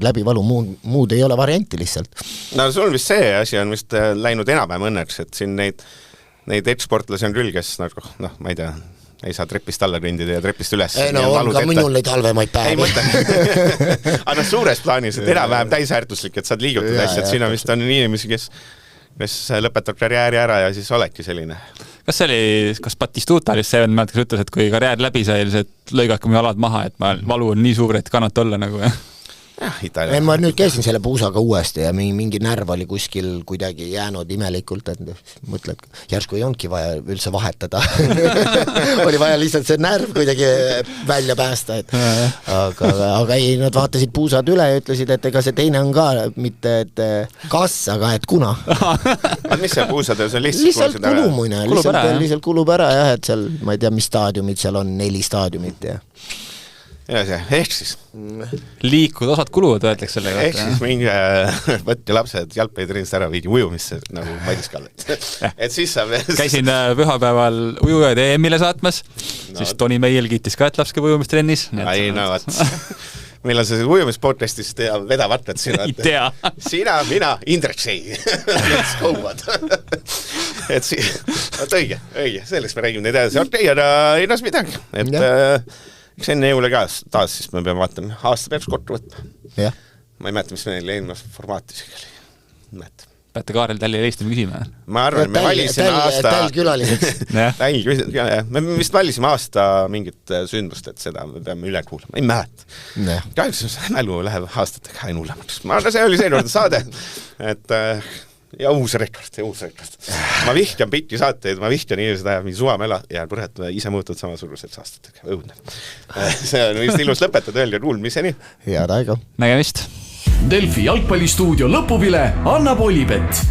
läbi valu, muud ei ole varianti lihtsalt. No sul vist see asi on vist läinud enam-vähem õnneks, et siin neid eksportlasi on küll, kes nagu, ma ei tea, ei saa trepist alla kõndida ja trepist üles. No on ka minul neid halvemaid päevi. Ei mõtle. Aga suures plaanis, et enam-vähem täisväärtuslik, et saad liigutada asja, et siin on vist on inimesi, kes lõpetab karjääri ära ja siis oledki selline. Kas Batistuta oli see, kes ütles, et kui karjäär läbi sai, et lõigake mu jalad maha, et valu on nii suur, et kannata olla nagu, jah? Ei, ma nüüd käisin selle puusaga uuesti ja mingi närv oli kuskil kuidagi jäänud imelikult, et mõtled, järsku ei olnudki vaja üldse vahetada. Oli vaja lihtsalt see närv kuidagi välja päästa. Aga ei, nad vaatasid puusad üle ja ütlesid, et ega see teine on ka mitte et kas, aga et kuna. Mis see puusad on? Lihtsalt kulumuine, lihtsalt kulub ära, jah, et seal, ma ei tea, mis staadiumid seal on, 4 staadiumit ja ehk siis liikuda osad kuluvad, öeldakse selle ehk siis mingi võtti lapsed jalgpallitreenist ära viidi ujumisse nagu Madis Kallet. Et siis saab... Käisin pühapäeval ujujaid EM-ile saatmas, siis Toni Meiel kiitis ka, et laps käib ujumistrennis. Ai, no võt. Meil on see ujumispodcastis vedavatad sina. Sina, mina, Indrek Sei. Let's go, what? Et õige, sellest me räägime edasi. Okei, aga ei nas midagi. Et... Eks enne jõule ka taas, siis me peame vaatama. Aasta peaks kortu võtma. Ja. Ma ei mäleta, mis meil eelmine formaat isegi oli. Peate Kaarel Tälli helistada küsima? Ma arvan, me valisime aasta... Tälkülaliseks. Me vist valisime aasta mingit sündmust, et seda me peame üle kuulama. Ei mäleta. Kahjuks mälu läheb aastatega aina hullemaks. Aga see oli seekord saade, et... Ja uus rekord. Ma vihkan pikki saateid, ma vihkan inimesed ajab mingi suvamela ja kurat, ise muutud samasuguseks aastatega. Õudne. See on vist ilus lõpetada, öelge kuulmiseni. Head aega. Nägemist. Delfi jalgpallistuudio lõpuvile annab Olipet.